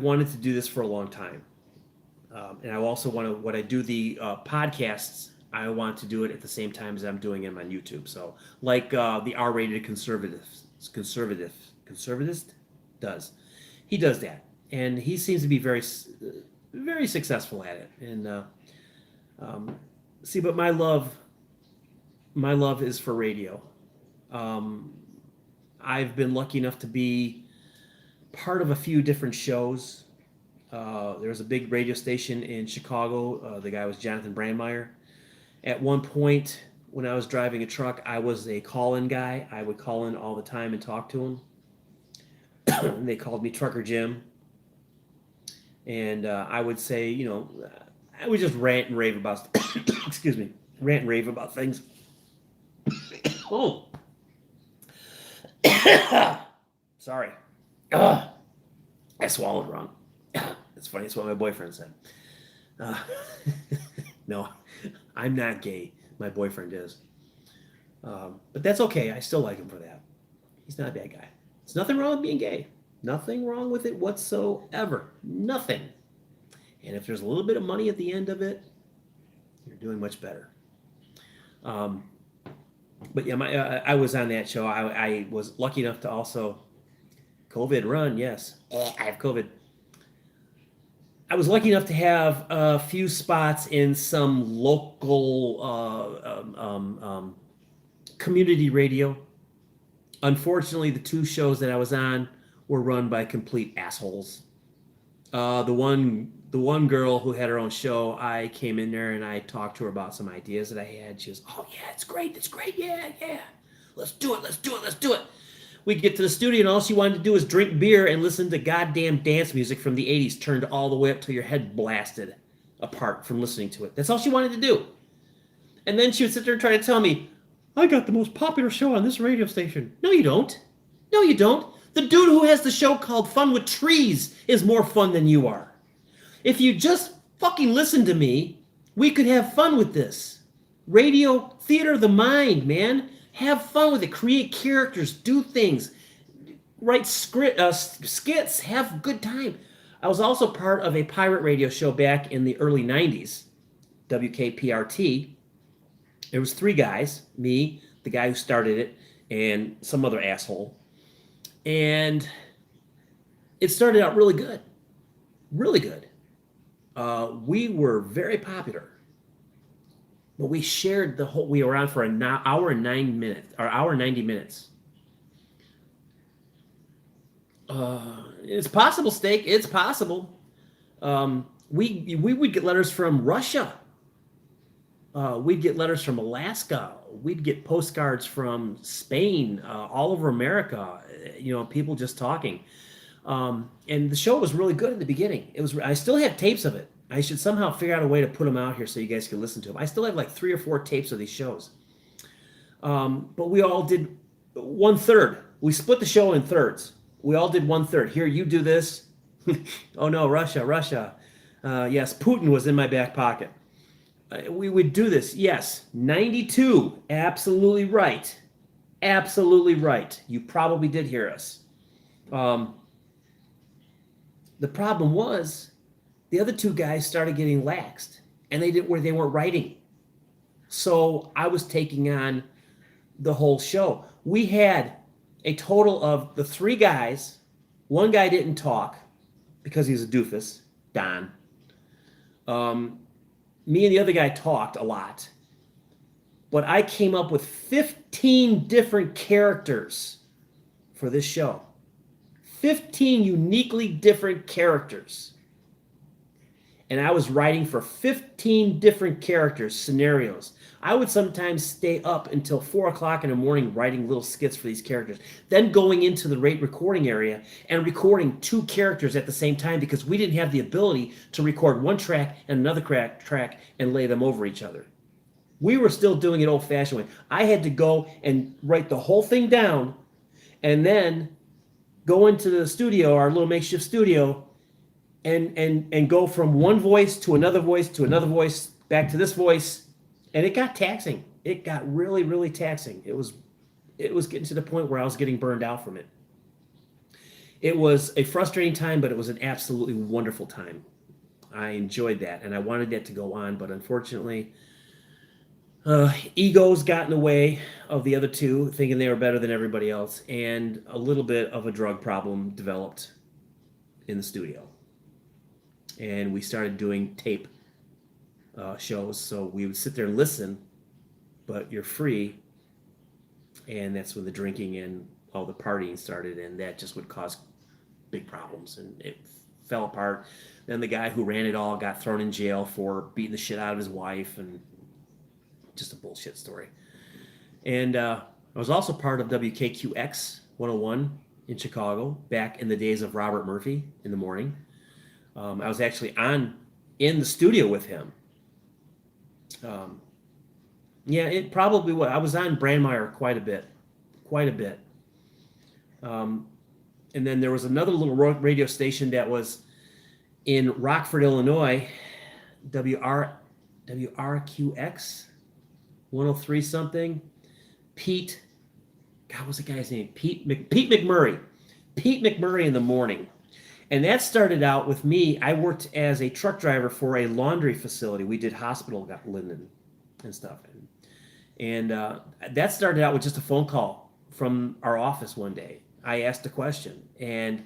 wanted to do this for a long time. And I also want to, when I do the podcasts, I want to do it at the same time as I'm doing them on YouTube. So like the R-rated conservativist does. He does that. And he seems to be very, very successful at it. And see, but my love is for radio. I've been lucky enough to be part of a few different shows. There was a big radio station in Chicago. The guy was Jonathan Brandmeier. At one point, when I was driving a truck, I was a call-in guy. I would call in all the time and talk to him. And they called me Trucker Jim. And I would say, I would just rant and rave about, rant and rave about things. Oh. Sorry. I swallowed wrong. It's funny. It's what my boyfriend said. No, I'm not gay. My boyfriend is. But that's okay. I still like him for that. He's not a bad guy. There's nothing wrong with being gay. Nothing wrong with it whatsoever. Nothing. And if there's a little bit of money at the end of it, you're doing much better. But yeah, I was on that show. I was lucky enough to also COVID run. Yes, I have COVID. I was lucky enough to have a few spots in some local community radio. Unfortunately, the two shows that I was on were run by complete assholes. The one girl who had her own show, I came in there and I talked to her about some ideas that I had. She was, "Oh yeah, it's great, yeah, yeah, let's do it, let's do it, let's do it." We get to the studio and all she wanted to do was drink beer and listen to goddamn dance music from the '80s, turned all the way up till your head blasted apart from listening to it. That's all she wanted to do. And then she would sit there and try to tell me, "I got the most popular show on this radio station." No, you don't. No, you don't. The dude who has the show called Fun with Trees is more fun than you are. If you just fucking listen to me, we could have fun with this. Radio, theater of the mind, man. Have fun with it. Create characters. Do things. Write skits. Have a good time. I was also part of a pirate radio show back in the early 90s, WKPRT. There was 3 guys, me, the guy who started it, and some other asshole. And it started out really good. Really good. We were very popular. But we shared we were on for an hour and 9 minutes, or hour and 90 minutes. It's possible, Steak. It's possible. We would get letters from Russia. We'd get letters from Alaska. We'd get postcards from Spain, all over America. People just talking. And the show was really good in the beginning. I still have tapes of it. I should somehow figure out a way to put them out here so you guys can listen to them. I still have like 3 or 4 tapes of these shows. But we all did 1/3. We split the show in thirds. We all did 1/3. Here, you do this. Oh no, Russia. Yes, Putin was in my back pocket. We would do this. Yes, 92. Absolutely right. Absolutely right. You probably did hear us. The problem was the other 2 guys started getting laxed, and they weren't writing. So I was taking on the whole show. We had a total of the 3 guys. 1 guy didn't talk because he's a doofus, Don. Me and the other guy talked a lot. But I came up with 15 different characters for this show. 15 uniquely different characters. And I was writing for 15 different characters, scenarios. I would sometimes stay up until 4 o'clock in the morning writing little skits for these characters. Then going into the rate recording area and recording 2 characters at the same time because we didn't have the ability to record 1 track and another track and lay them over each other. We were still doing it old-fashioned way. I had to go and write the whole thing down and then go into the studio, our little makeshift studio, and go from one voice to another voice to another voice, back to this voice. And it got taxing. It got really, really taxing. It was getting to the point where I was getting burned out from it. It was a frustrating time, but it was an absolutely wonderful time. I enjoyed that, and I wanted that to go on, but unfortunately, egos got in the way of the other 2, thinking they were better than everybody else, and a little bit of a drug problem developed in the studio. And we started doing tape shows, so we would sit there and listen, but you're free, and that's when the drinking and all the partying started, and that just would cause big problems, and it fell apart. Then the guy who ran it all got thrown in jail for beating the shit out of his wife, and just a bullshit story. And I was also part of WKQX 101 in Chicago back in the days of Robert Murphy in the morning. I was actually in the studio with him. It probably was. I was on Brandmeier quite a bit. And then there was another little radio station that was in Rockford, Illinois, WRQX 103 something. Pete was the guy's name? Pete McMurray. Pete McMurray in the morning. And that started out with me. I worked as a truck driver for a laundry facility. We did hospital linen and stuff. And that started out with just a phone call from our office one day. I asked a question. And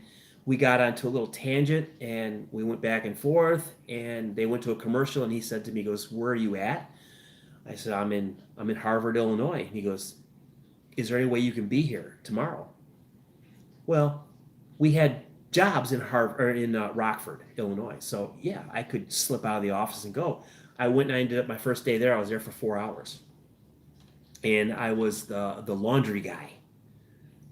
we got onto a little tangent and we went back and forth, and they went to a commercial, and he said to me, he goes, "Where are you at?" I said, I'm in Harvard, Illinois. And he goes, "Is there any way you can be here tomorrow?" Well, we had jobs in Harvard or in Rockford, Illinois. So yeah, I could slip out of the office and go. I went and I ended up my first day there. I was there for 4 hours, and I was the laundry guy,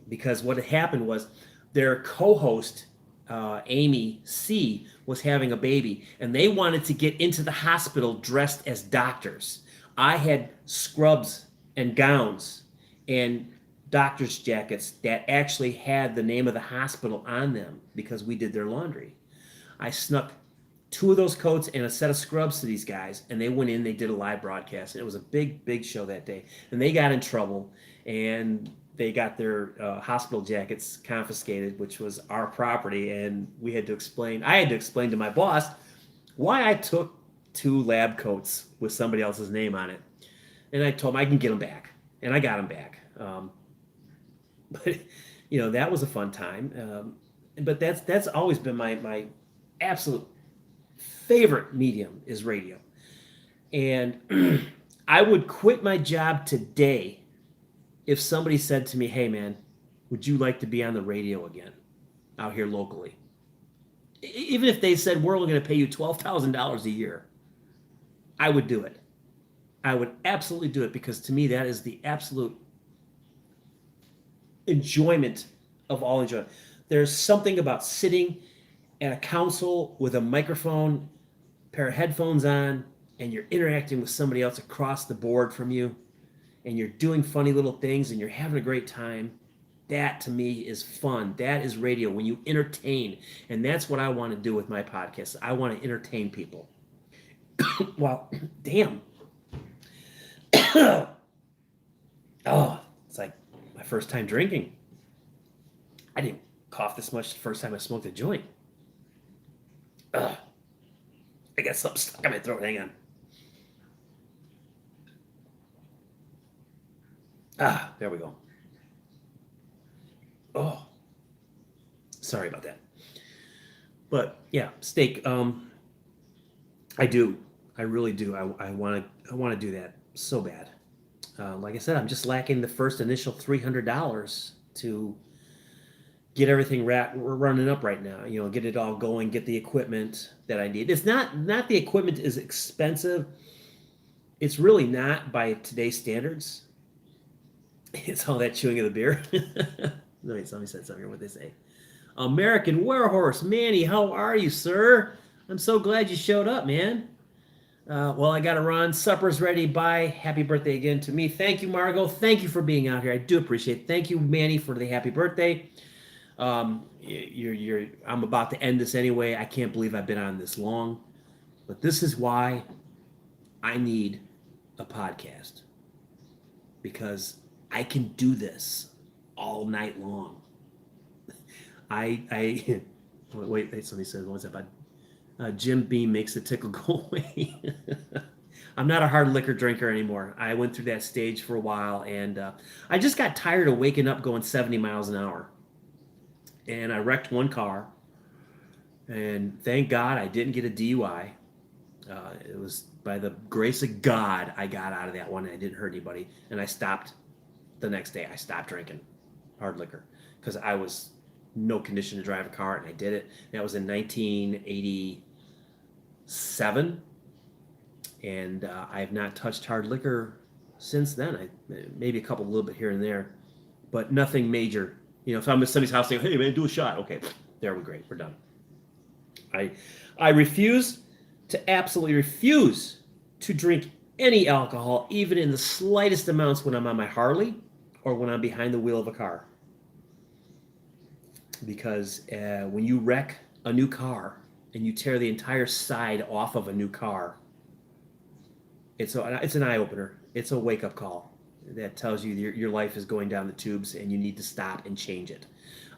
because what had happened was their co-host Amy C was having a baby, and they wanted to get into the hospital dressed as doctors. I had scrubs and gowns and doctor's jackets that actually had the name of the hospital on them because we did their laundry. I snuck 2 of those coats and a set of scrubs to these guys, and they went in, they did a live broadcast, and it was a big show that day. And they got in trouble, and they got their hospital jackets confiscated, which was our property, and I had to explain to my boss why I took 2 lab coats with somebody else's name on it. And I told him I can get them back, and I got them back. But that was a fun time. But that's always been my absolute favorite medium is radio. And I would quit my job today if somebody said to me, "Hey man, would you like to be on the radio again out here locally?" Even if they said, "We're only going to pay you $12,000 a year," I would do it. I would absolutely do it, because to me that is the absolute enjoyment of all enjoyment. There's something about sitting at a console with a microphone, pair of headphones on, and you're interacting with somebody else across the board from you, and you're doing funny little things, and you're having a great time. That to me is fun. That is radio, when you entertain. And that's what I want to do with my podcast. I want to entertain people. Well, damn. Oh, it's like my first time drinking. I didn't cough this much the first time I smoked a joint. Ugh. I got something stuck in my throat. Hang on. There we go. Oh, sorry about that. But yeah, steak. I do. I really do. I want to do that so bad. Like I said, I'm just lacking the first initial $300 to get everything running up right now. Get it all going, get the equipment that I need. It's not the equipment is expensive. It's really not by today's standards. It's all that chewing of the beer. Somebody said something here. What they say? American Warhorse, Manny, how are you, sir? I'm so glad you showed up, man. Well, I got to run. Supper's ready. Bye. Happy birthday again to me. Thank you, Margot. Thank you for being out here. I do appreciate it. Thank you, Manny, for the happy birthday. I'm about to end this anyway. I can't believe I've been on this long, but this is why I need a podcast, because I can do this all night long. Wait, somebody said, what's that about? Jim Beam makes the tickle go away. I'm not a hard liquor drinker anymore. I went through that stage for a while, and I just got tired of waking up going 70 miles an hour. And I wrecked one car, and thank God I didn't get a DUI. It was by the grace of God I got out of that one, and I didn't hurt anybody. And I stopped the next day. I stopped drinking hard liquor because I was no condition to drive a car, and I did it. That was in 1987, and I have not touched hard liquor since then. Maybe a little bit here and there, but nothing major. If I'm at somebody's house saying, "Hey man, do a shot," okay, there we're great, we're done. I absolutely refuse to drink any alcohol, even in the slightest amounts, when I'm on my Harley or when I'm behind the wheel of a car. Because when you wreck a new car and you tear the entire side off of a new car, it's an eye-opener. It's a wake-up call that tells you your life is going down the tubes and you need to stop and change it.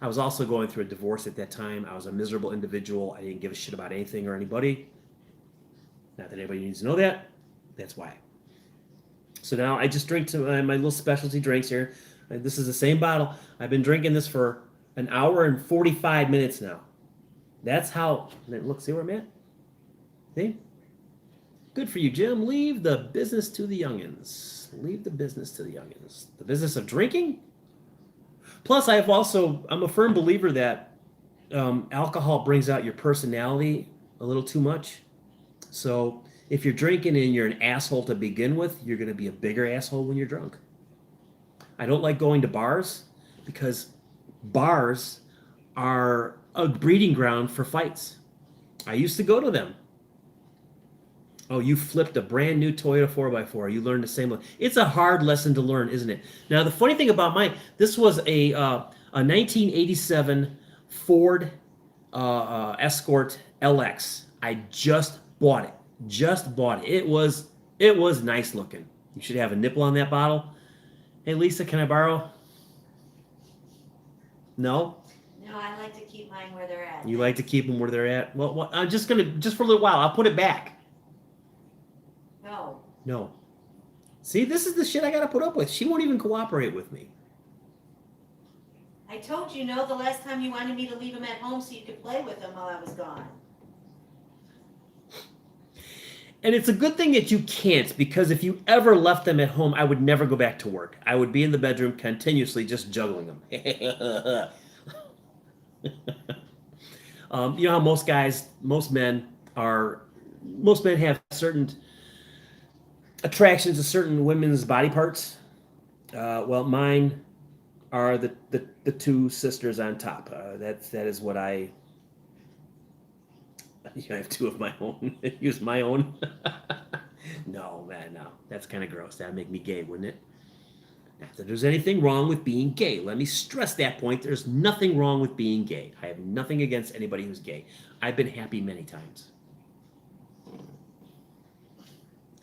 I was also going through a divorce at that time. I was a miserable individual. I didn't give a shit about anything or anybody. Not that anybody needs to know that. That's why. So now I just drink my little specialty drinks here. This is the same bottle. I've been drinking this for an hour and 45 minutes now. That's how. Look, see where I'm at? See? Good for you, Jim. Leave the business to the youngins. Leave the business to the youngins. The business of drinking? Plus, I'm a firm believer that alcohol brings out your personality a little too much. So if you're drinking and you're an asshole to begin with, you're going to be a bigger asshole when you're drunk. I don't like going to bars because bars are a breeding ground for fights. I used to go to them. Oh, you flipped a brand new Toyota 4x4. You learned the same one. It's a hard lesson to learn, isn't it? Now, the funny thing about mine, this was a 1987 Ford Escort LX. I just bought it. Just bought it. It was nice looking. You should have a nipple on that bottle. Hey, Lisa, can I borrow? No? No, I like to keep mine where they're at. You like to keep them where they're at? Well, I'm just for a little while, I'll put it back. No. No. See, this is the shit I got to put up with. She won't even cooperate with me. I told you no the last time you wanted me to leave them at home so you could play with them while I was gone. And it's a good thing that you can't, because if you ever left them at home, I would never go back to work. I would be in the bedroom continuously just juggling them. You know how most men have certain attractions to certain women's body parts. Well, mine are the two sisters on top. That is what I have two of my own. Use my own. No, man, no. That's kind of gross. That'd make me gay, wouldn't it? Not that there's anything wrong with being gay. Let me stress that point. There's nothing wrong with being gay. I have nothing against anybody who's gay. I've been happy many times.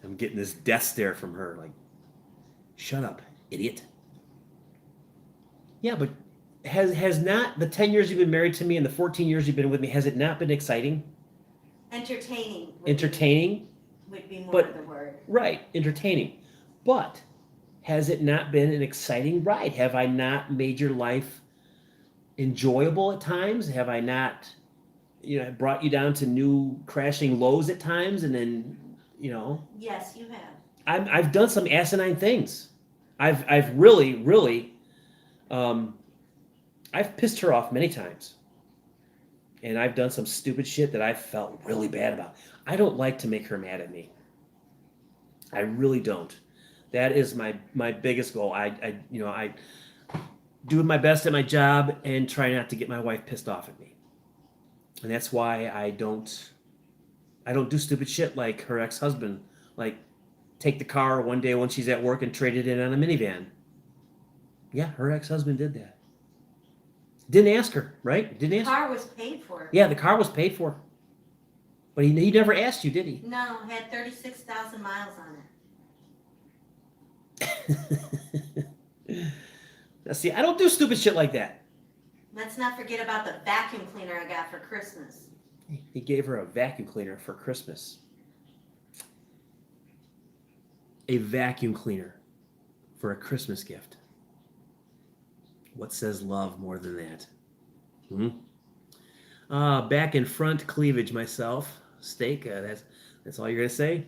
I'm getting this death stare from her, like, shut up, idiot. Yeah, but has not the 10 years you've been married to me and the 14 years you've been with me, has it not been exciting? Entertaining. Entertaining? Would be more But, the word. Right, entertaining. But has it not been an exciting ride? Have I not made your life enjoyable at times? Have I not, brought you down to new crashing lows at times, and then, Yes, you have. I've done some asinine things. I've really, I've pissed her off many times, and I've done some stupid shit that I felt really bad about. I don't like to make her mad at me. I really don't. That is my biggest goal. I do my best at my job and try not to get my wife pissed off at me. And that's why I don't do stupid shit like her ex-husband, like take the car one day when she's at work and trade it in on a minivan. Yeah, her ex-husband did that. Didn't ask her, right? Didn't ask. The car was paid for. Yeah, the car was paid for. But he never asked you, did he? No, had 36,000 miles on it. Now, see, I don't do stupid shit like that. Let's not forget about the vacuum cleaner I got for Christmas. He gave her a vacuum cleaner for Christmas. A vacuum cleaner for a Christmas gift. What says love more than that? Back and front cleavage myself. Steak, that's all you're going to say?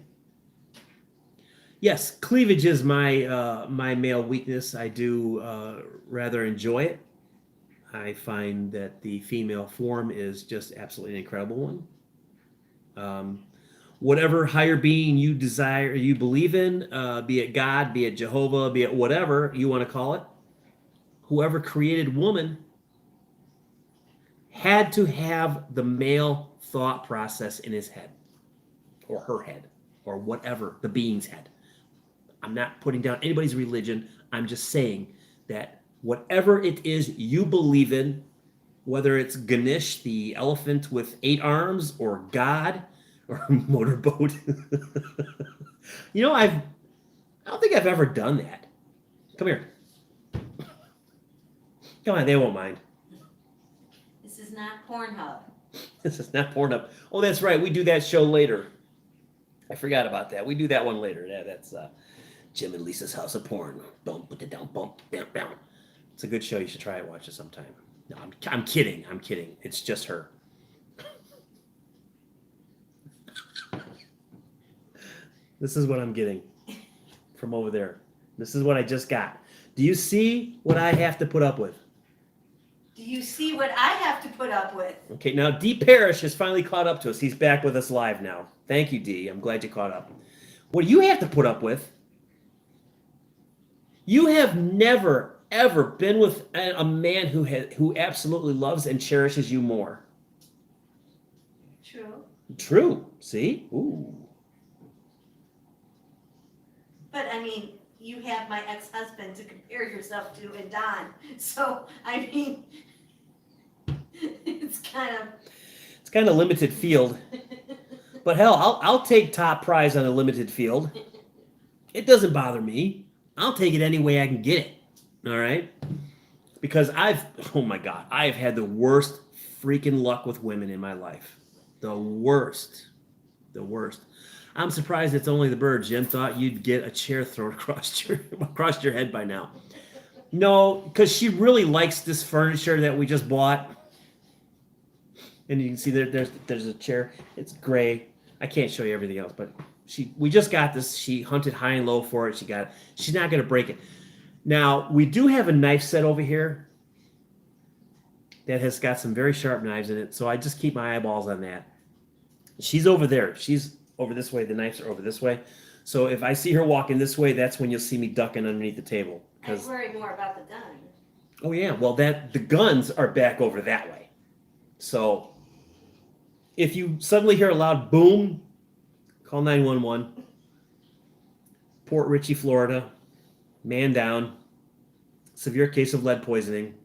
Yes, cleavage is my male weakness. I do rather enjoy it. I find that the female form is just absolutely an incredible one. Whatever higher being you desire, you believe in, be it God, be it Jehovah, be it whatever you want to call it, whoever created woman had to have the male thought process in his head, or her head, or whatever the being's head. I'm not putting down anybody's religion. I'm just saying that whatever it is you believe in, whether it's Ganesh, the elephant with 8 arms, or God, or motorboat. I don't think I've ever done that. Come here. Come on, they won't mind. This is not Pornhub. This is not Pornhub. Oh, that's right. We do that show later. I forgot about that. We do that one later. That's Jim and Lisa's House of Porn. Bump, put it down, bump, down, down. It's a good show. You should try it. Watch it sometime. No, I'm kidding. I'm kidding. It's just her. This is what I'm getting from over there. This is what I just got. Do you see what I have to put up with? Do you see what I have to put up with? Okay, now D. Parrish has finally caught up to us. He's back with us live now. Thank you, D. I'm glad you caught up. What do you have to put up with? You have never, ever been with a man who absolutely loves and cherishes you more. True. True. See? Ooh. But I mean, you have my ex-husband to compare yourself to and Don. So, I mean, it's kind of limited field. But hell, I'll take top prize on a limited field. It doesn't bother me. I'll take it any way I can get it. All right? Because oh my God, I've had the worst freaking luck with women in my life. The worst. The worst. I'm surprised it's only the birds. Jim thought you'd get a chair thrown across your head by now. No, because she really likes this furniture that we just bought. And you can see there's a chair. It's gray. I can't show you everything else, but we just got this. She hunted high and low for it. She's not going to break it. Now, we do have a knife set over here that has got some very sharp knives in it, so I just keep my eyeballs on that. She's over there. She's over this way. The knives are over this way. So if I see her walking this way, that's when you'll see me ducking underneath the table. I worry more about the gun. Oh yeah, well the guns are back over that way. So if you suddenly hear a loud boom, call 911. Port Richey, Florida. Man down. Severe case of lead poisoning.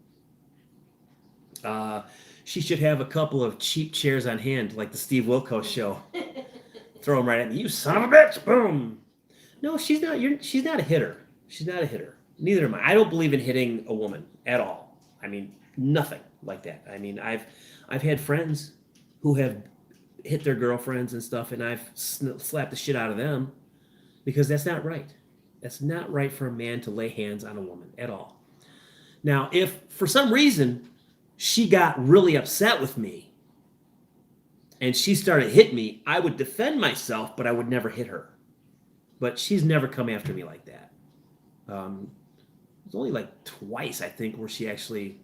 She should have a couple of cheap chairs on hand, like the Steve Wilkos show. Throw them right at me. You son of a bitch! Boom. No, she's not. She's not a hitter. She's not a hitter. Neither am I. I don't believe in hitting a woman at all. I mean, nothing like that. I mean, I've had friends who have hit their girlfriends and stuff, and I've slapped the shit out of them because that's not right. That's not right for a man to lay hands on a woman at all. Now, if for some reason she got really upset with me and she started hitting me, I would defend myself, but I would never hit her. But she's never come after me like that. It's only like twice, I think, where she actually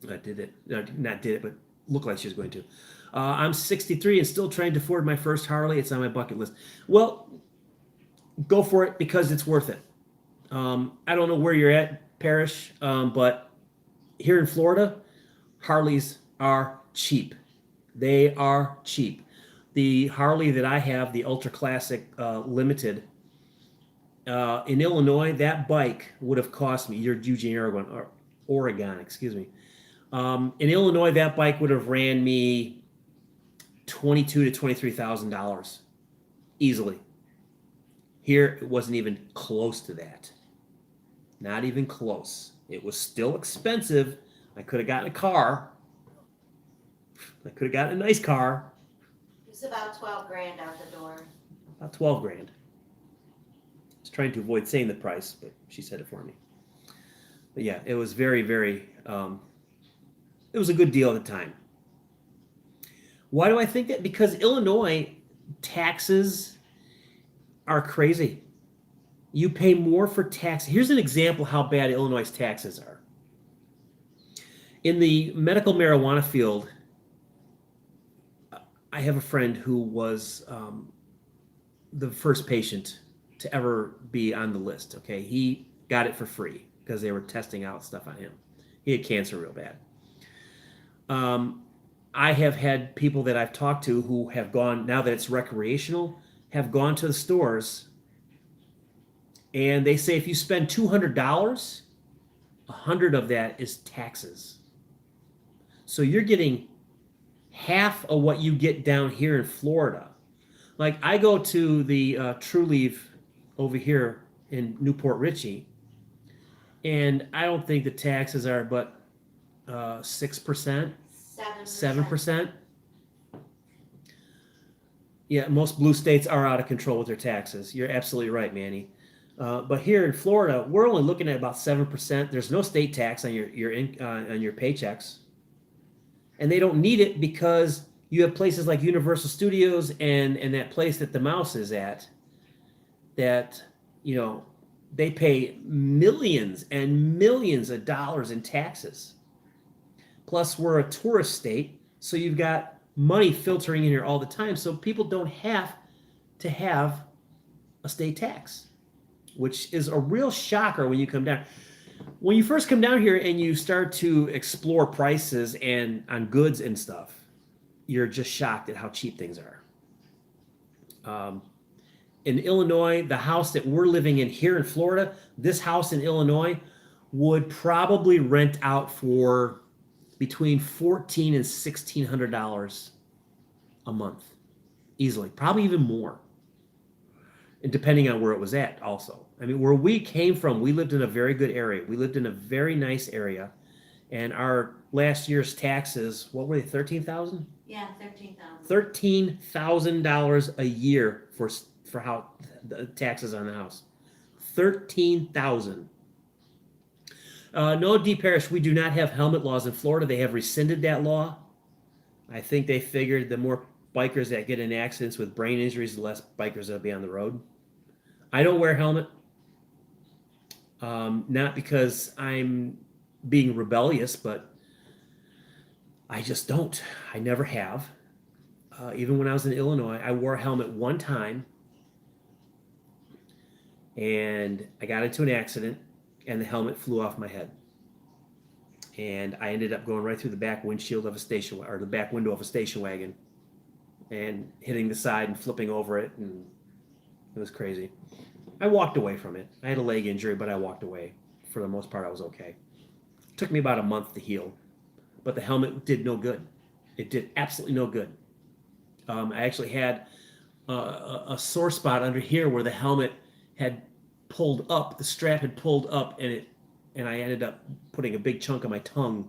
did it. Not did it, but looked like she was going to. I'm 63 and still trying to afford my first Harley. It's on my bucket list. Well, go for it because it's worth it. I don't know where you're at, Parrish, but here in Florida, Harleys are cheap. They are cheap. The Harley that I have, the Ultra Classic Limited, in Illinois, that bike would have cost me, you're Eugene, Oregon, excuse me. In Illinois, that bike would have ran me $22,000 to $23,000 easily. Here, it wasn't even close to that. Not even close. It was still expensive. I could have gotten a car. I could have gotten a nice car. It was about 12 grand out the door. About 12 grand. I was trying to avoid saying the price, but she said it for me. But yeah, it was very, very, it was a good deal at the time. Why do I think that? Because Illinois taxes are crazy. You pay more for tax. Here's an example how bad Illinois' taxes are. In the medical marijuana field, I have a friend who was the first patient to ever be on the list. Okay, he got it for free because they were testing out stuff on him. He had cancer real bad. I have had people that I've talked to who have gone, now that it's recreational, have gone to the stores, and they say if you spend $200, $100 of that is taxes. So you're getting half of what you get down here in Florida. Like I go to the True Leaf over here in Newport Richey, and I don't think the taxes are but 6%, 7%. Yeah, most blue states are out of control with their taxes. You're absolutely right, Manny. But here in Florida, we're only looking at about 7%. There's no state tax on your paychecks, and they don't need it because You have places like Universal Studios and that place that the mouse is at that, you know, they pay millions and millions of dollars in taxes. Plus, we're a tourist state, so you've got money filtering in here all the time. So people don't have to have a state tax, which is a real shocker when you come down. When you first come down here and you start to explore prices and on goods and stuff, you're just shocked at how cheap things are. In Illinois, the house that we're living in here in Florida, this house in Illinois would probably rent out for between $1,400 and $1,600 a month, easily, probably even more, and depending on where it was at. Also, I mean, where we came from, we lived in a very good area. We lived in a very nice area, and our last year's taxes, what were they? 13,000. Yeah, 13,000. $13,000 a year for how the taxes on the house. 13,000. No, D. Parrish, we do not have helmet laws in Florida. They have rescinded that law. I think they figured the more bikers that get in accidents with brain injuries, the less bikers that'll be on the road. I don't wear a helmet. Not because I'm being rebellious, but I just don't. I never have. Even when I was in Illinois, I wore a helmet one time, and I got into an accident, and the helmet flew off my head. And I ended up going right through the back windshield of a station, or the back window of a station wagon, and hitting the side and flipping over it, and it was crazy. I walked away from it. I had a leg injury, but I walked away. For the most part, I was okay. It took me about a month to heal, but the helmet did no good. It did absolutely no good. I actually had a sore spot under here where the helmet had pulled up, the strap had pulled up, and I ended up putting a big chunk of my tongue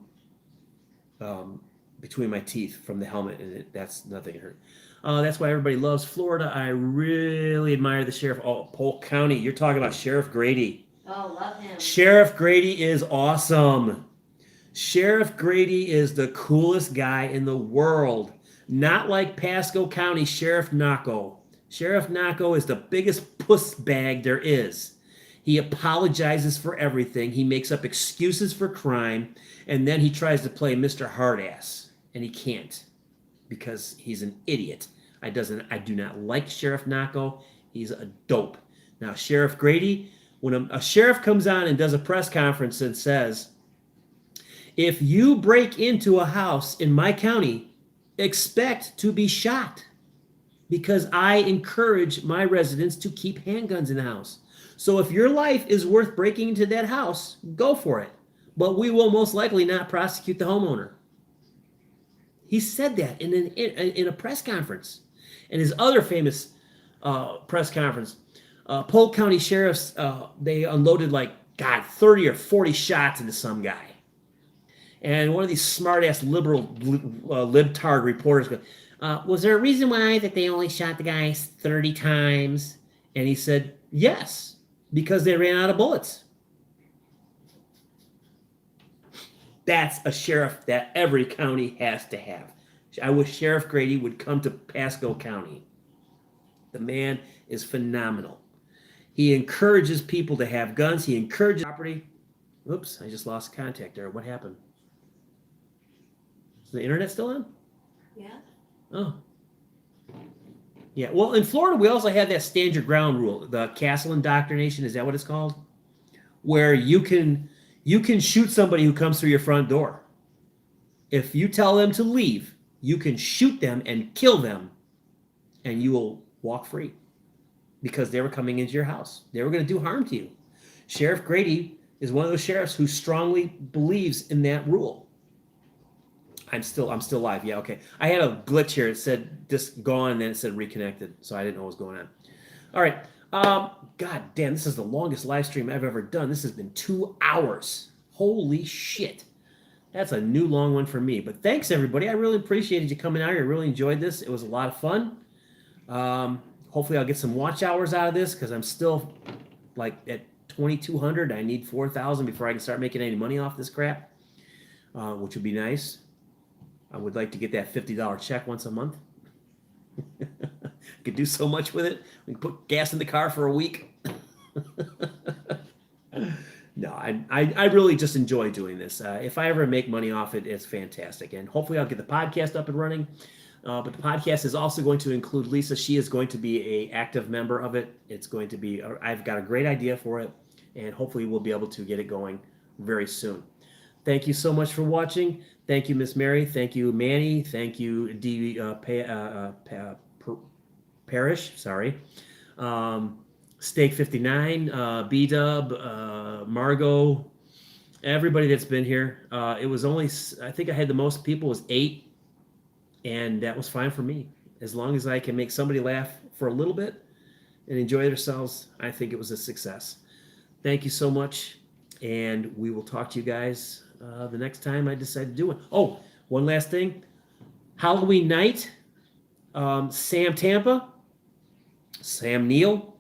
between my teeth from the helmet, and that's nothing hurt. That's why everybody loves Florida. I really admire the sheriff. Oh, Polk County. You're talking about Sheriff Grady. Oh, love him. Sheriff Grady is awesome. Sheriff Grady is the coolest guy in the world. Not like Pasco County Sheriff Naco. Sheriff Naco is the biggest puss bag there is. He apologizes for everything. He makes up excuses for crime, and then he tries to play Mr. Hardass, and he can't because he's an idiot. I do not like Sheriff Naco. He's a dope. Now, Sheriff Grady, when a sheriff comes on and does a press conference and says, if you break into a house in my county, expect to be shot because I encourage my residents to keep handguns in the house. So if your life is worth breaking into that house, go for it. But we will most likely not prosecute the homeowner. He said that in a press conference. And his other famous press conference, Polk County sheriffs, they unloaded 30 or 40 shots into some guy. And one of these smart-ass liberal libtard reporters goes, was there a reason why that they only shot the guy 30 times? And he said, yes, because they ran out of bullets. That's a sheriff that every county has to have. I wish Sheriff Grady would come to Pasco County. The man is phenomenal. He encourages people to have guns. He encourages property. Oops, I just lost contact there. What happened? Is the internet still on? Yeah. Oh. Yeah, well, in Florida, we also have that stand your ground rule, the castle indoctrination. Is that what it's called? Where you can shoot somebody who comes through your front door. If you tell them to leave, you can shoot them and kill them, and you will walk free because they were coming into your house. They were going to do harm to you. Sheriff Grady is one of those sheriffs who strongly believes in that rule. I'm still live. Yeah, okay. I had a glitch here. It said just gone, and then it said reconnected, so I didn't know what was going on. All right. God damn, this is the longest live stream I've ever done. This has been 2 hours. Holy shit. That's a new long one for me. But thanks, everybody. I really appreciated you coming out here. I really enjoyed this. It was a lot of fun. Hopefully I'll get some watch hours out of this because I'm still at 2,200. I need 4,000 before I can start making any money off this crap, which would be nice. I would like to get that $50 check once a month. Could do so much with it. We can put gas in the car for a week. No, I really just enjoy doing this. If I ever make money off it, it's fantastic. And hopefully I'll get the podcast up and running. But the podcast is also going to include Lisa. She is going to be an active member of it. It's going to be, I've got a great idea for it. And hopefully we'll be able to get it going very soon. Thank you so much for watching. Thank you, Miss Mary. Thank you, Manny. Thank you, Parrish. Sorry. Steak 59, B-Dub, Margot, everybody that's been here. It was only, I think I had the most people was 8, and that was fine for me. As long as I can make somebody laugh for a little bit and enjoy themselves, I think it was a success. Thank you so much, and we will talk to you guys the next time I decide to do it. Oh, one last thing. Halloween night, Sam Tampa, Sam Neal,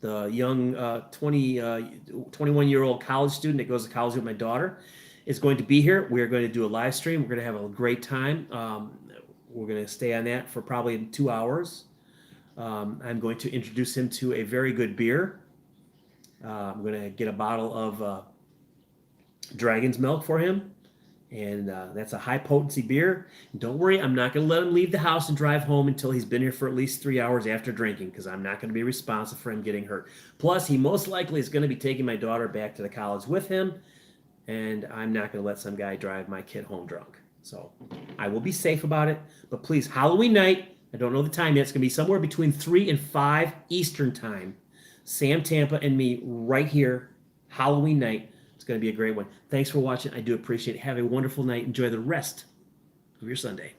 the young 21-year-old college student that goes to college with my daughter, is going to be here. We're going to do a live stream. We're going to have a great time. We're going to stay on that for probably 2 hours. I'm going to introduce him to a very good beer. I'm going to get a bottle of Dragon's Milk for him. And that's a high potency beer. Don't worry, I'm not going to let him leave the house and drive home until he's been here for at least 3 hours after drinking, because I'm not going to be responsible for him getting hurt. Plus, he most likely is going to be taking my daughter back to the college with him, and I'm not going to let some guy drive my kid home drunk. So I will be safe about it. But please, Halloween night, I don't know the time yet. It's going to be somewhere between 3 and 5 Eastern time. Sam Tampa and me right here, Halloween night. It's going to be a great one. Thanks for watching. I do appreciate it. Have a wonderful night. Enjoy the rest of your Sunday.